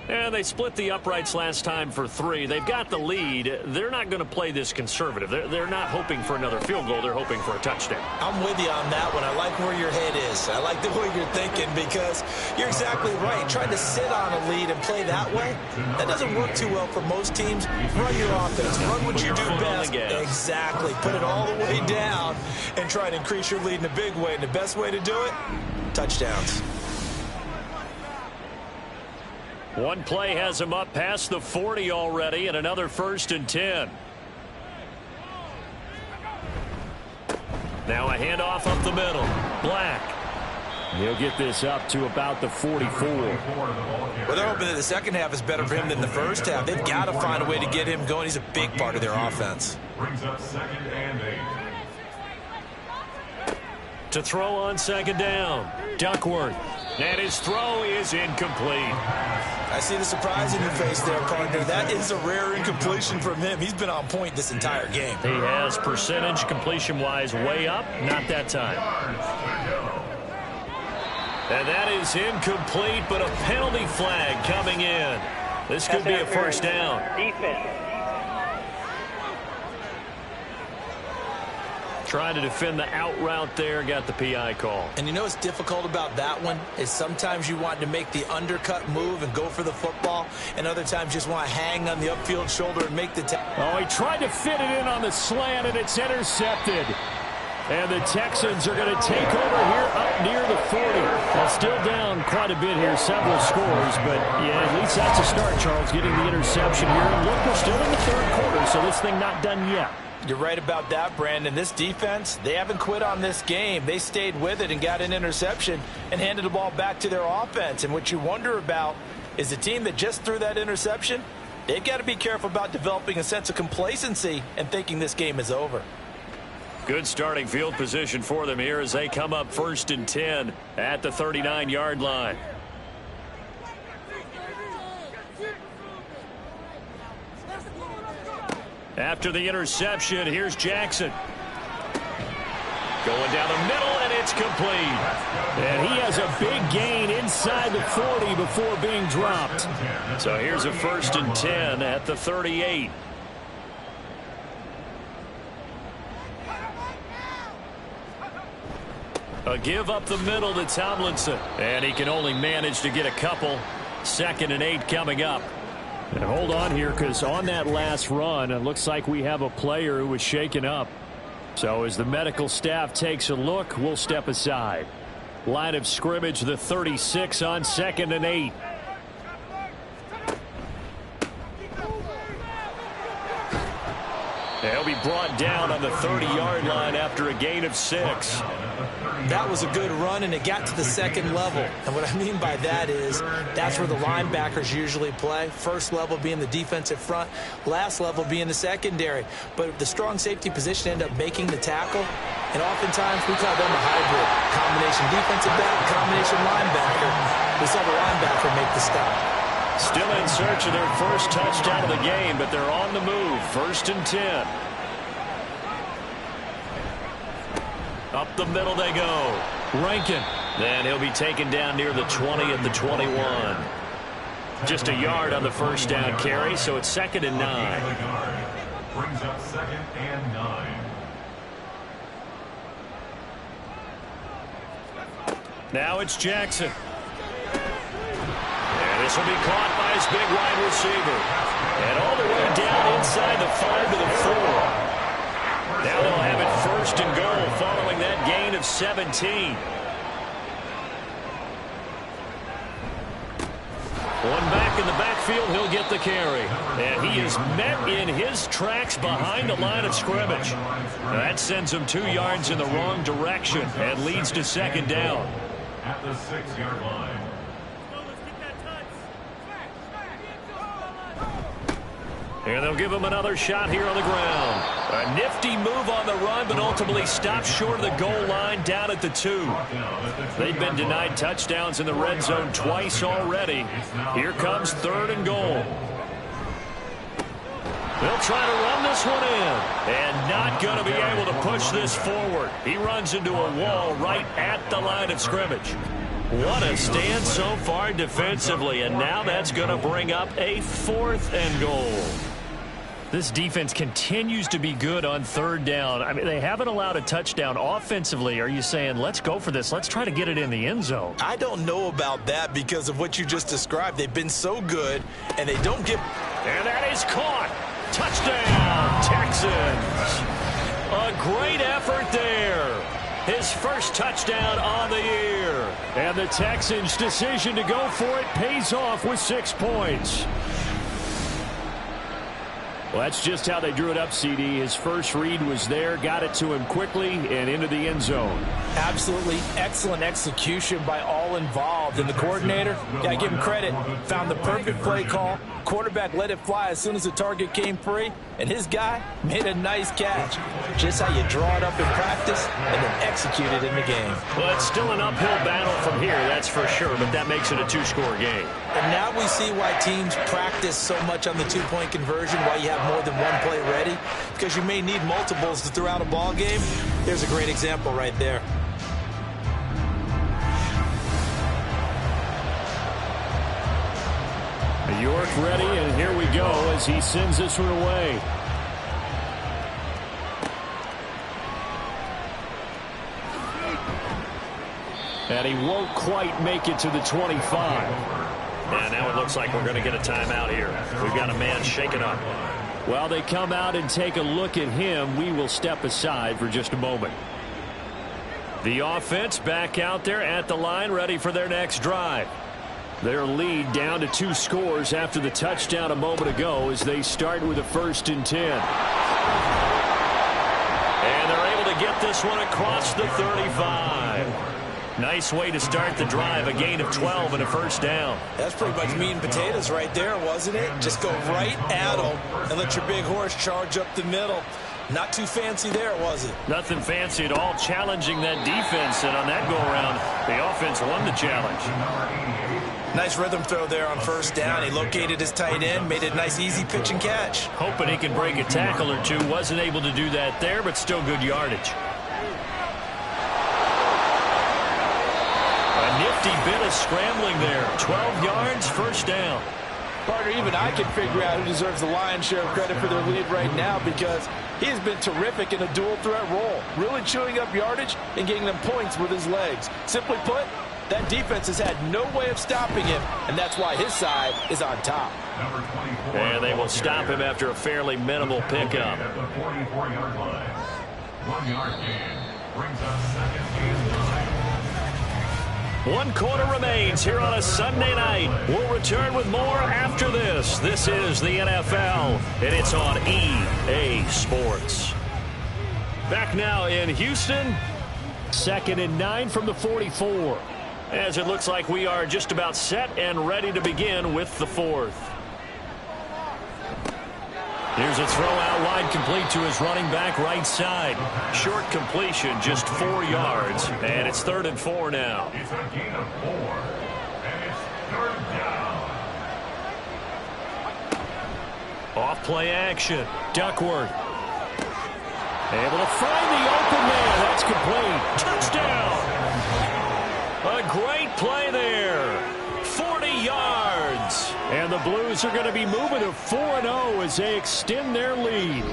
And they split the uprights last time for 3. They've got the lead. They're not going to play this conservative. They're not hoping for another field goal. They're hoping for a touchdown. I'm with you on that one. I like where your head is. I like the way you're thinking because you're exactly right. Trying to sit on a lead and play that way, that doesn't work too well for most teams. Run your offense. Run what you do best. Exactly. Put it all the way down and try to increase your lead in a big way. And the best way to do it, touchdowns. One play has him up past the 40 already, and another 1st and 10. Now a handoff up the middle. Black. He'll get this up to about the 44. Well, they're hoping that the second half is better for him than the first half. They've got to find a way to get him going. He's a big part of their offense. Brings up 2nd and 8. To throw on 2nd down. Duckworth. And his throw is incomplete. I see the surprise in your face there, partner. That is a rare incompletion from him. He's been on point this entire game. He has percentage completion-wise way up. Not that time. And that is incomplete, but a penalty flag coming in. This could be a 1st down. Defense. Trying to defend the out route there, got the PI call. And you know what's difficult about that one is sometimes you want to make the undercut move and go for the football, and other times just want to hang on the upfield shoulder and make the tackle. Oh, he tried to fit it in on the slant, and it's intercepted. And the Texans are going to take over here up near the 40. Well, still down quite a bit here, several scores, but yeah, at least that's a start, Charles, getting the interception here. And look, we're still in the 3rd quarter, so this thing not done yet. You're right about that, Brandon. This defense, they haven't quit on this game. They stayed with it and got an interception and handed the ball back to their offense. And what you wonder about is the team that just threw that interception, they've got to be careful about developing a sense of complacency and thinking this game is over. Good starting field position for them here as they come up 1st and 10 at the 39-yard line. After the interception, here's Jackson. Going down the middle, and it's complete. And he has a big gain inside the 40 before being dropped. So here's a 1st and 10 at the 38. A give up the middle to Tomlinson. And he can only manage to get a couple. 2nd and 8 coming up. And hold on here, because on that last run, it looks like we have a player who was shaken up. So as the medical staff takes a look, we'll step aside. Line of scrimmage, the 36 on 2nd and 8. He'll be brought down on the 30-yard line after a gain of 6. That was a good run, and it got to the 2nd level. And what I mean by that is that's where the linebackers usually play. First level being the defensive front, last level being the secondary. But the strong safety position ended up making the tackle, and oftentimes we call them a hybrid. Combination defensive back, combination linebacker. We saw the linebacker make the stop. Still in search of their first touchdown of the game, but they're on the move. 1st and 10. Up the middle they go. Rankin. Then he'll be taken down near the 20 at the 21. Just a yard on the 1st down carry, so it's 2nd and 9. Brings up 2nd and 9. Now it's Jackson. And this will be caught by his big wide receiver. And all the way down inside the 5 to the 4. Now they'll have it 1st and goal following that gain of 17. One back in the backfield, he'll get the carry. And he is met in his tracks behind the line of scrimmage. That sends him 2 yards in the wrong direction and leads to 2nd down. At the 6-yard line. And they'll give him another shot here on the ground. A nifty move on the run, but ultimately stopped short of the goal line down at the 2. They've been denied touchdowns in the red zone twice already. Here comes 3rd and goal. They'll try to run this one in. And not going to be able to push this forward. He runs into a wall right at the line of scrimmage. What a stand so far defensively, and now that's going to bring up a 4th and goal. This defense continues to be good on 3rd down. I mean, they haven't allowed a touchdown offensively. Are you saying, let's go for this? Let's try to get it in the end zone. I don't know about that because of what you just described. They've been so good, and they don't get... And that is caught. Touchdown, Texans. A great effort there. His first touchdown on the year. And the Texans' decision to go for it pays off with 6 points. Well, that's just how they drew it up, CD. His first read was there, got it to him quickly, and into the end zone. Absolutely excellent execution by all involved. And the coordinator, got to give him credit, found the perfect play call. Quarterback let it fly as soon as the target came free, and his guy made a nice catch. Just how you draw it up in practice and then execute it in the game. Well, it's still an uphill battle from here, that's for sure, but that makes it a 2-score game. And now we see why teams practice so much on the 2-point conversion, why you have more than one play ready, because you may need multiples to throw out a ball game. There's a great example right there. York ready, and here we go as he sends this one away. And he won't quite make it to the 25. And now it looks like we're going to get a timeout here. We've got a man shaken up. Well, they come out and take a look at him. We will step aside for just a moment. The offense back out there at the line, ready for their next drive. Their lead down to 2 scores after the touchdown a moment ago as they start with a 1st and 10. And they're able to get this one across the 35. Nice way to start the drive, a gain of 12 and a 1st down. That's pretty much meat and potatoes right there, wasn't it? Just go right at them and let your big horse charge up the middle. Not too fancy there, was it? Nothing fancy at all, challenging that defense, and on that go-around, the offense won the challenge. Nice rhythm throw there on 1st down. He located his tight end, made a nice easy pitch and catch. Hoping he can break a tackle or two. Wasn't able to do that there, but still good yardage. A nifty bit of scrambling there. 12 yards, 1st down. Partner, even I can figure out who deserves the lion's share of credit for their lead right now because he has been terrific in a dual threat role. Really chewing up yardage and getting them points with his legs. Simply put, that defense has had no way of stopping him, and that's why his side is on top. And they will stop him after a fairly minimal pickup. At the 44-yard line. 1-yard gain brings up 2nd and 9. 1 quarter remains here on a Sunday night. We'll return with more after this. This is the NFL, and it's on EA Sports. Back now in Houston. 2nd and 9 from the 44. As it looks like we are just about set and ready to begin with the 4th. Here's a throw out wide, complete to his running back right side. Short completion, just 4 yards, and it's 3rd and 4 now. It's a gain of 4, and it's 3rd down. Off play action. Duckworth. Able to find the open man. That's complete. Touchdown! A great play there. 40 yards. And the Blues are going to be moving to 4-0 as they extend their lead.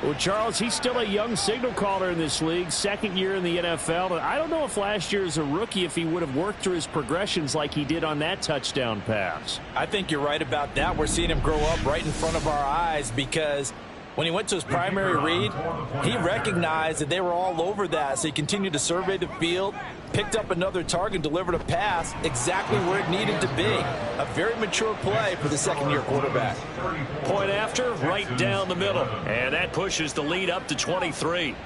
Well, Charles, he's still a young signal caller in this league, 2nd year in the NFL. And I don't know if last year as a rookie, if he would have worked through his progressions like he did on that touchdown pass. I think you're right about that. We're seeing him grow up right in front of our eyes because when he went to his primary read, he recognized that they were all over that, so he continued to survey the field, picked up another target, delivered a pass exactly where it needed to be. A very mature play for the 2nd-year quarterback. Point after, right down the middle. And that pushes the lead up to 23.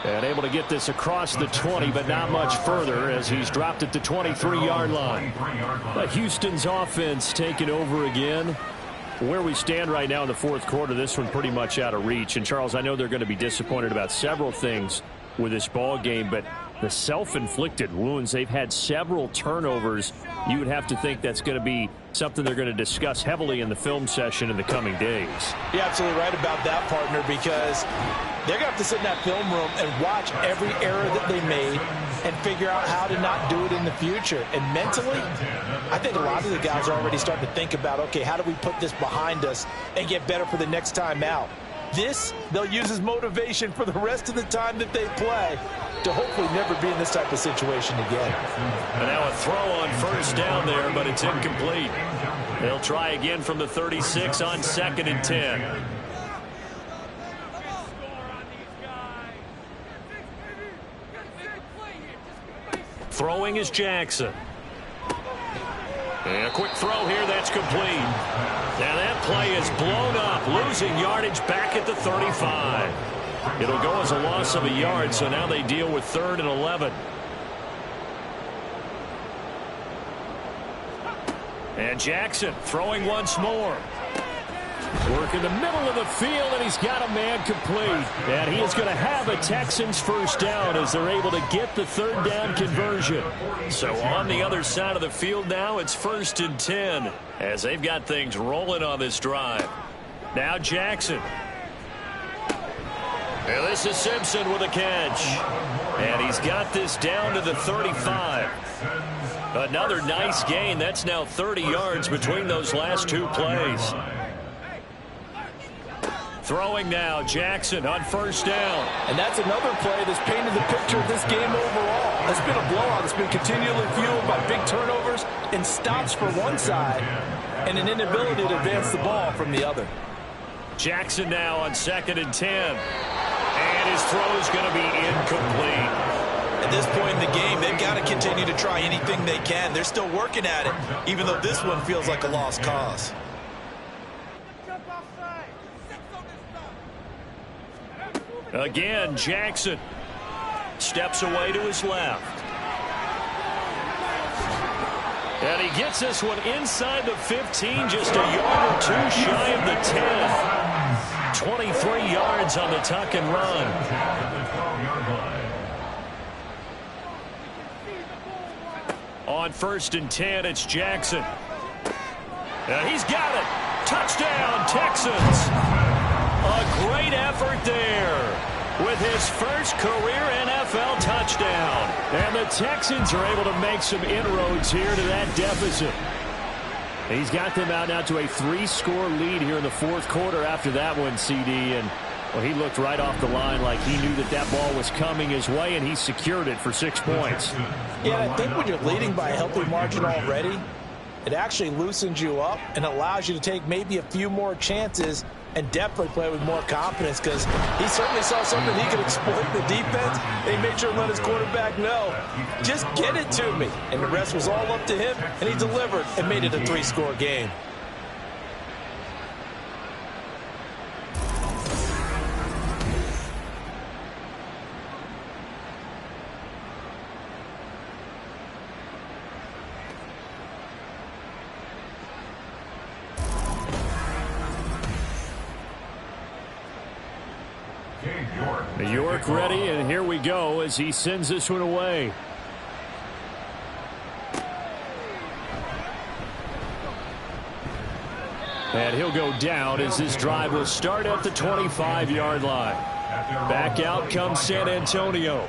And able to get this across the 20, but not much further as he's dropped at the 23-yard line. But Houston's offense taking over again. Where we stand right now in the 4th quarter, this one pretty much out of reach. And, Charles, I know they're going to be disappointed about several things with this ball game, but the self-inflicted wounds, they've had several turnovers. You would have to think that's going to be something they're going to discuss heavily in the film session in the coming days. You're absolutely right about that, partner, because they're going to have to sit in that film room and watch every error that they made and figure out how to not do it in the future. And mentally, I think a lot of the guys are already starting to think about, okay, how do we put this behind us and get better for the next time out? This, they'll use as motivation for the rest of the time that they play to hopefully never be in this type of situation again. And now a throw on first down there, but it's incomplete. They'll try again from the 36 on 2nd and 10. Throwing is Jackson. And a quick throw here, that's complete. Now that play is blown up, losing yardage back at the 35. It'll go as a loss of a yard, so now they deal with 3rd and 11. And Jackson throwing once more. Work in the middle of the field, and he's got a man complete. And he is going to have a Texans first down as they're able to get the 3rd down conversion. So on the other side of the field now, it's 1st and 10 as they've got things rolling on this drive. Now Jackson. And this is Simpson with a catch. And he's got this down to the 35. Another nice gain. That's now 30 yards between those last two plays. Throwing now, Jackson on first down. And that's another play that's painted the picture of this game overall. It's been a blowout. It's been continually fueled by big turnovers and stops for one side and an inability to advance the ball from the other. Jackson now on 2nd and 10. And his throw is going to be incomplete. At this point in the game, they've got to continue to try anything they can. They're still working at it, even though this one feels like a lost cause. Again, Jackson steps away to his left. And he gets this one inside the 15, just a yard or two shy of the 10. 23 yards on the tuck and run. On 1st and 10, it's Jackson. And he's got it. Touchdown, Texans. A great effort there with his first career NFL touchdown. And the Texans are able to make some inroads here to that deficit. He's got them out now to a 3-score lead here in the 4th quarter after that one, CD. And well, he looked right off the line like he knew that that ball was coming his way, and he secured it for 6 points. Yeah, I think when you're leading by a healthy margin already, it actually loosens you up and allows you to take maybe a few more chances and definitely play with more confidence, because he certainly saw something he could exploit the defense. And he made sure to let his quarterback know, just get it to me. And the rest was all up to him, and he delivered and made it a 3-score game. York ready, and here we go as he sends this one away. And he'll go down as this drive will start at the 25-yard line. Back out comes San Antonio.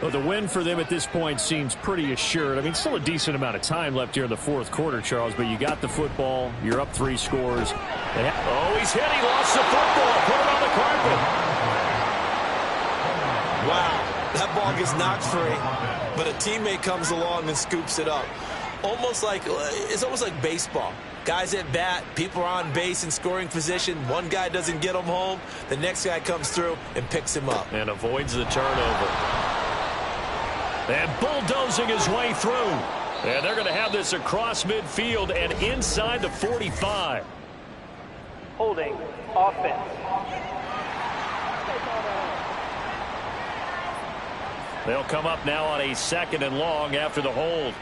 Well, the win for them at this point seems pretty assured. I mean, still a decent amount of time left here in the 4th quarter, Charles, but you got the football. You're up 3 scores. Oh, he's hit. He lost the football. Put it on the carpet. Wow, that ball gets knocked free, but a teammate comes along and scoops it up. It's almost like baseball. Guys at bat, people are on base in scoring position. One guy doesn't get him home. The next guy comes through and picks him up. And avoids the turnover. And bulldozing his way through. And they're going to have this across midfield and inside the 45. Holding offense. They'll come up now on a 2nd and long after the hold.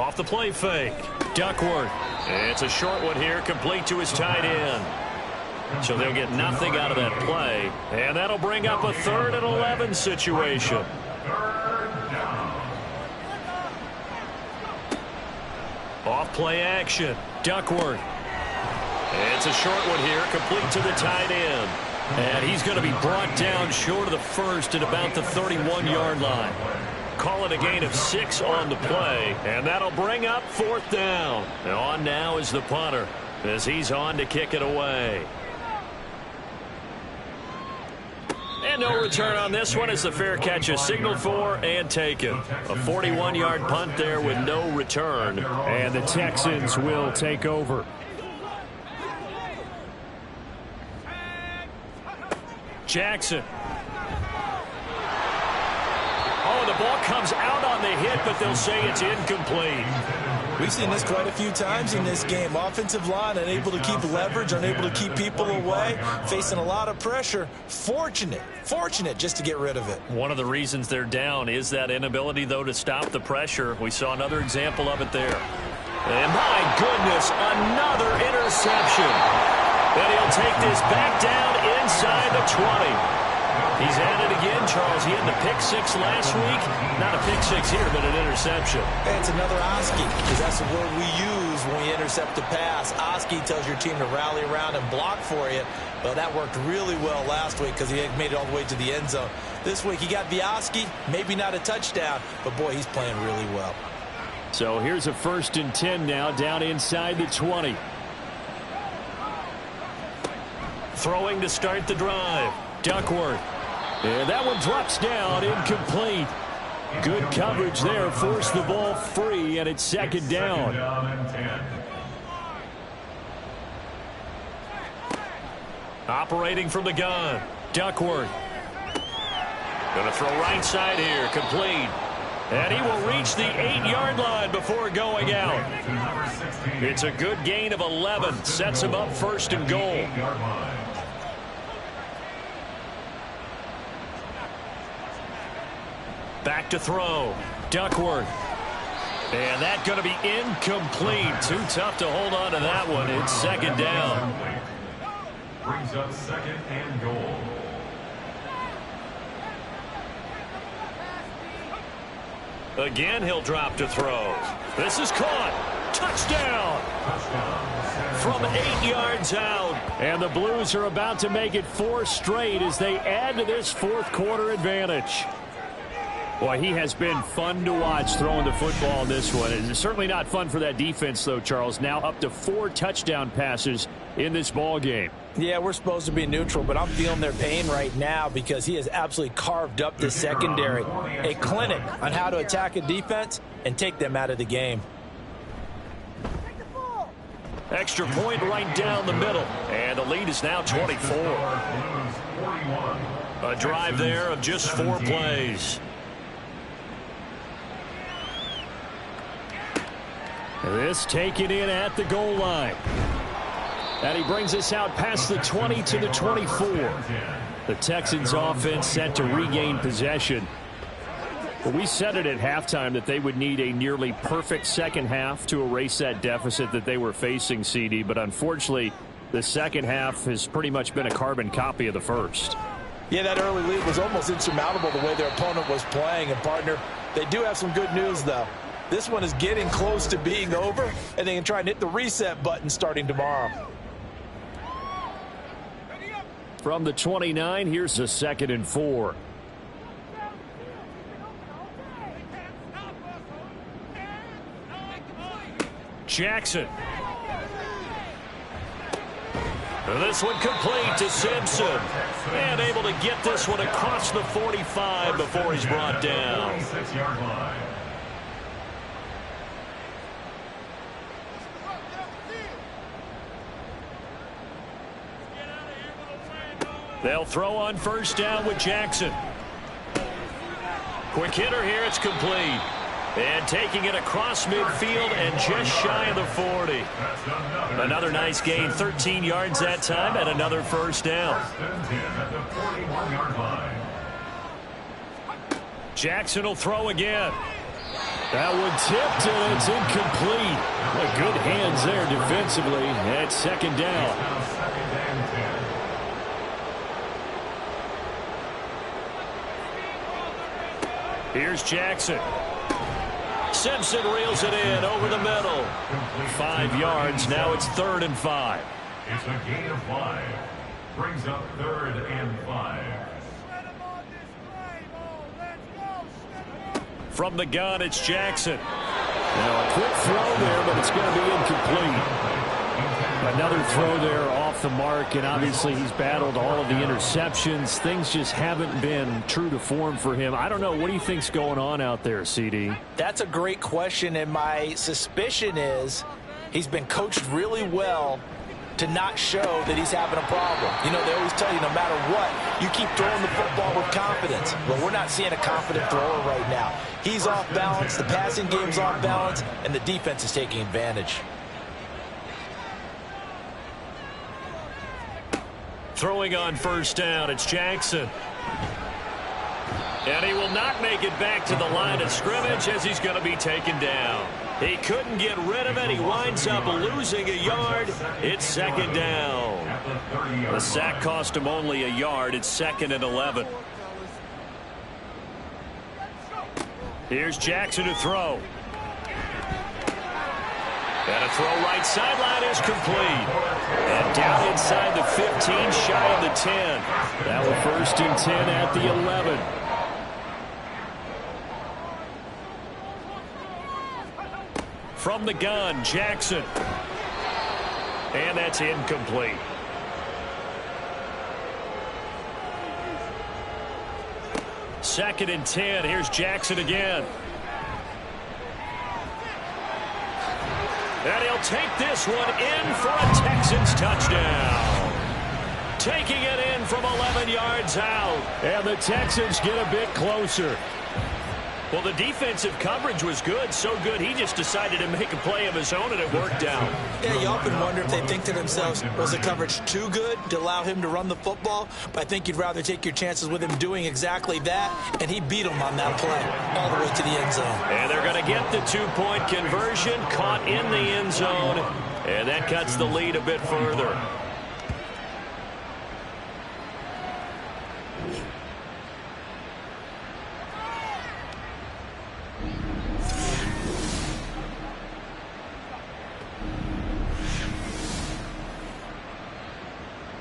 Off the play fake. Duckworth. It's a short one here, complete to his tight end. So they'll get nothing out of that play. And that'll bring up a 3rd and 11 situation. Off play action. Duckworth. It's a short one here, complete to the tight end. And he's going to be brought down short of the first at about the 31-yard line. Call it a gain of 6 on the play, and that'll bring up 4th down. And on now is the punter as he's on to kick it away. And no return on this one as the fair catch is signaled for and taken. A 41-yard punt there with no return. And the Texans will take over. Jackson. Oh, the ball comes out on the hit, but they'll say it's incomplete. We've seen this quite a few times in this game. Offensive line unable to keep leverage, unable to keep people away, facing a lot of pressure. Fortunate just to get rid of it. One of the reasons they're down is that inability, though, to stop the pressure. We saw another example of it there. And my goodness, another interception. And he'll take this back down inside the 20. He's at it again, Charles. He had the pick 6 last week. Not a pick 6 here, but an interception. Hey, it's another Oski, because that's the word we use when we intercept a pass. Oski tells your team to rally around and block for you. Well, that worked really well last week because he had made it all the way to the end zone. This week he got the Oski, maybe not a touchdown, but boy, he's playing really well. So here's a 1st and 10 now, down inside the 20. Throwing to start the drive. Duckworth. And that one drops down, incomplete. Good coverage there, forced the ball free, and it's 2nd down. Operating from the gun. Duckworth. Going to throw right side here, complete. And he will reach the 8-yard line before going out. It's a good gain of 11. Sets him up 1st and goal. Back to throw. Duckworth. And that's going to be incomplete. Too tough to hold on to that one. It's 2nd down. Brings up 2nd and goal. Again, he'll drop to throw. This is caught. Touchdown. From 8 yards out. And the Blues are about to make it 4 straight as they add to this 4th quarter advantage. Boy, he has been fun to watch throwing the football in this one. It's certainly not fun for that defense, though, Charles. Now up to 4 touchdown passes in this ball game. Yeah, we're supposed to be neutral, but I'm feeling their pain right now because he has absolutely carved up the secondary. A clinic on how to attack a defense and take them out of the game. Extra point right down the middle. And the lead is now 24. A drive there of just 4 plays. This taken in at the goal line. And he brings us out past the 20 to the 24. The Texans offense set to regain possession. Well, we said it at halftime that they would need a nearly perfect second half to erase that deficit that they were facing, CD. But unfortunately, the second half has pretty much been a carbon copy of the first. Yeah, that early lead was almost insurmountable the way their opponent was playing. And, partner, they do have some good news, though. This one is getting close to being over, and they can try and hit the reset button starting tomorrow. From the 29, here's a 2nd and 4. Jackson. This one complete to Simpson. And able to get this one across the 45 before he's brought down. They'll throw on 1st down with Jackson. Quick hitter here. It's complete. And taking it across midfield and just shy of the 40. Another nice gain. 13 yards that time and another 1st down. Jackson will throw again. That one tipped and it's incomplete. Well, good hands there defensively. That's 2nd down. Here's Jackson. Simpson reels it in over the middle. 5 yards. Now it's 3rd and 5. It's a gain of 5. Brings up 3rd and 5. From the gun, it's Jackson. Now a quick throw there, but it's going to be incomplete. Another throw there off the mark, and obviously he's battled all of the interceptions. Things just haven't been true to form for him. I don't know. What do you think's going on out there, CD? That's a great question, and my suspicion is he's been coached really well to not show that he's having a problem. You know, they always tell you no matter what, you keep throwing the football with confidence. Well, we're not seeing a confident thrower right now. He's off balance, the passing game's off balance, and the defense is taking advantage. Throwing on 1st down, it's Jackson. And he will not make it back to the line of scrimmage as he's going to be taken down. He couldn't get rid of it. He winds up losing a yard. It's 2nd down. The sack cost him only a yard. It's 2nd and 11. Here's Jackson to throw. And a throw right sideline is complete. And down inside the 15, shy of the 10. That was 1st and 10 at the 11. From the gun, Jackson. And that's incomplete. Second and 10. Here's Jackson again. And he'll take this one in for a Texans touchdown. Taking it in from 11 yards out. And the Texans get a bit closer. Well, the defensive coverage was good, so good he just decided to make a play of his own, and it worked out. Yeah, you often wonder if they think to themselves, was the coverage too good to allow him to run the football? But I think you'd rather take your chances with him doing exactly that, and he beat him on that play all the way to the end zone. And they're going to get the 2-point conversion, caught in the end zone, and that cuts the lead a bit further.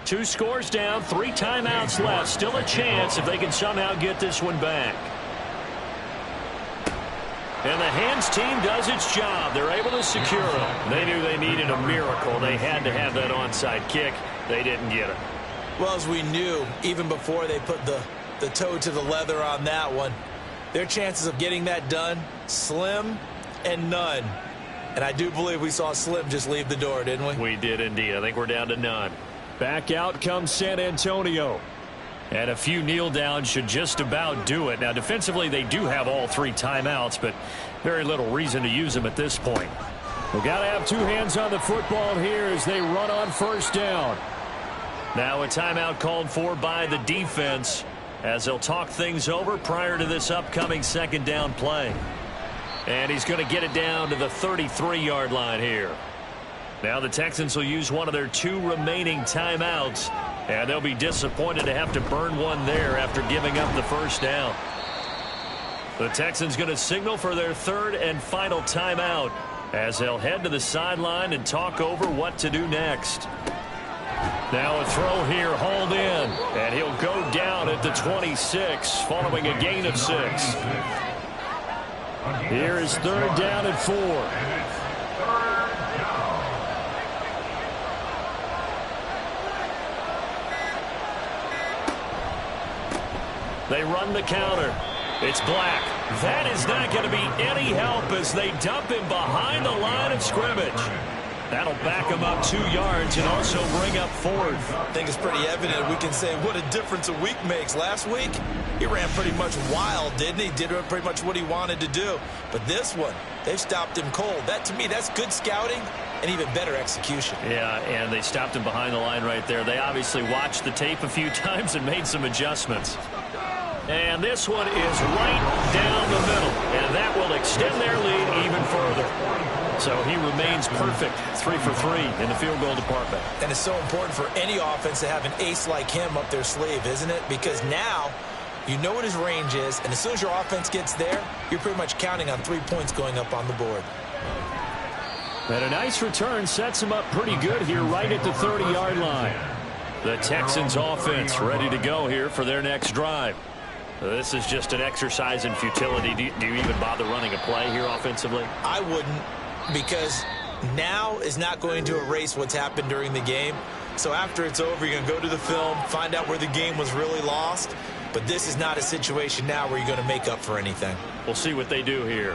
Two scores down, 3 timeouts left. Still a chance if they can somehow get this one back. And the hands team does its job. They're able to secure it. They knew they needed a miracle. They had to have that onside kick. They didn't get it. Well, as we knew, even before they put the toe to the leather on that one, their chances of getting that done, slim and none. And I do believe we saw Slim just leave the door, didn't we? We did indeed. I think we're down to none. Back out comes San Antonio. And a few kneel downs should just about do it. Now, defensively, they do have all 3 timeouts, but very little reason to use them at this point. We've got to have 2 hands on the football here as they run on 1st down. Now a timeout called for by the defense as they'll talk things over prior to this upcoming 2nd down play. And he's going to get it down to the 33-yard line here. Now the Texans will use one of their 2 remaining timeouts, and they'll be disappointed to have to burn one there after giving up the 1st down. The Texans going to signal for their 3rd and final timeout as they'll head to the sideline and talk over what to do next. Now a throw here, hauled in, and he'll go down at the 26 following a gain of 6. Here is 3rd down and 4. They run the counter. It's Black. That is not going to be any help as they dump him behind the line of scrimmage. That'll back him up 2 yards and also bring up 4th. I think it's pretty evident. We can say what a difference a week makes. Last week, he ran pretty much wild, didn't he? Did pretty much what he wanted to do. But this one, they've stopped him cold. That, to me, that's good scouting and even better execution. Yeah, and they stopped him behind the line right there. They obviously watched the tape a few times and made some adjustments. And this one is right down the middle, and that will extend their lead even further. So he remains perfect, 3 for 3 in the field goal department. And it's so important for any offense to have an ace like him up their sleeve, isn't it? Because now You know what his range is, and as soon as your offense gets there, you're pretty much counting on 3 points going up on the board. And a nice return sets him up pretty good here right at the 30-yard line. The Texans offense ready to go here for their next drive. This is just an exercise in futility. Do you even bother running a play here offensively? I wouldn't, because now is not going to erase what's happened during the game. So after it's over, you're going to go to the film, find out where the game was really lost. But this is not a situation now where you're going to make up for anything. We'll see what they do here.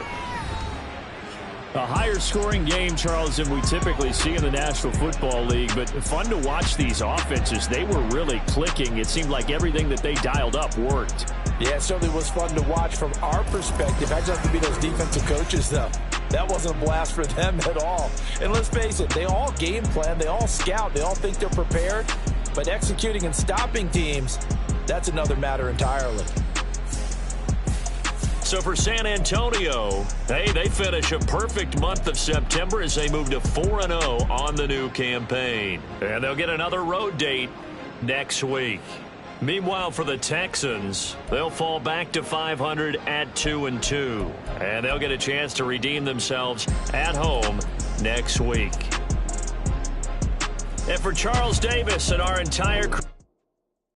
A higher scoring game, Charles, than we typically see in the National Football League, but fun to watch these offenses. They were really clicking. It seemed like everything that they dialed up worked. Yeah, it certainly was fun to watch from our perspective. I just have to be those defensive coaches, though. That wasn't a blast for them at all. And let's face it, they all game plan, they all scout, they all think they're prepared. But executing and stopping teams, that's another matter entirely. So for San Antonio, hey, they finish a perfect month of September as they move to 4-0 on the new campaign. And they'll get another road date next week. Meanwhile, for the Texans, they'll fall back to 500 at 2-2. And they'll get a chance to redeem themselves at home next week. And for Charles Davis and our entire crew,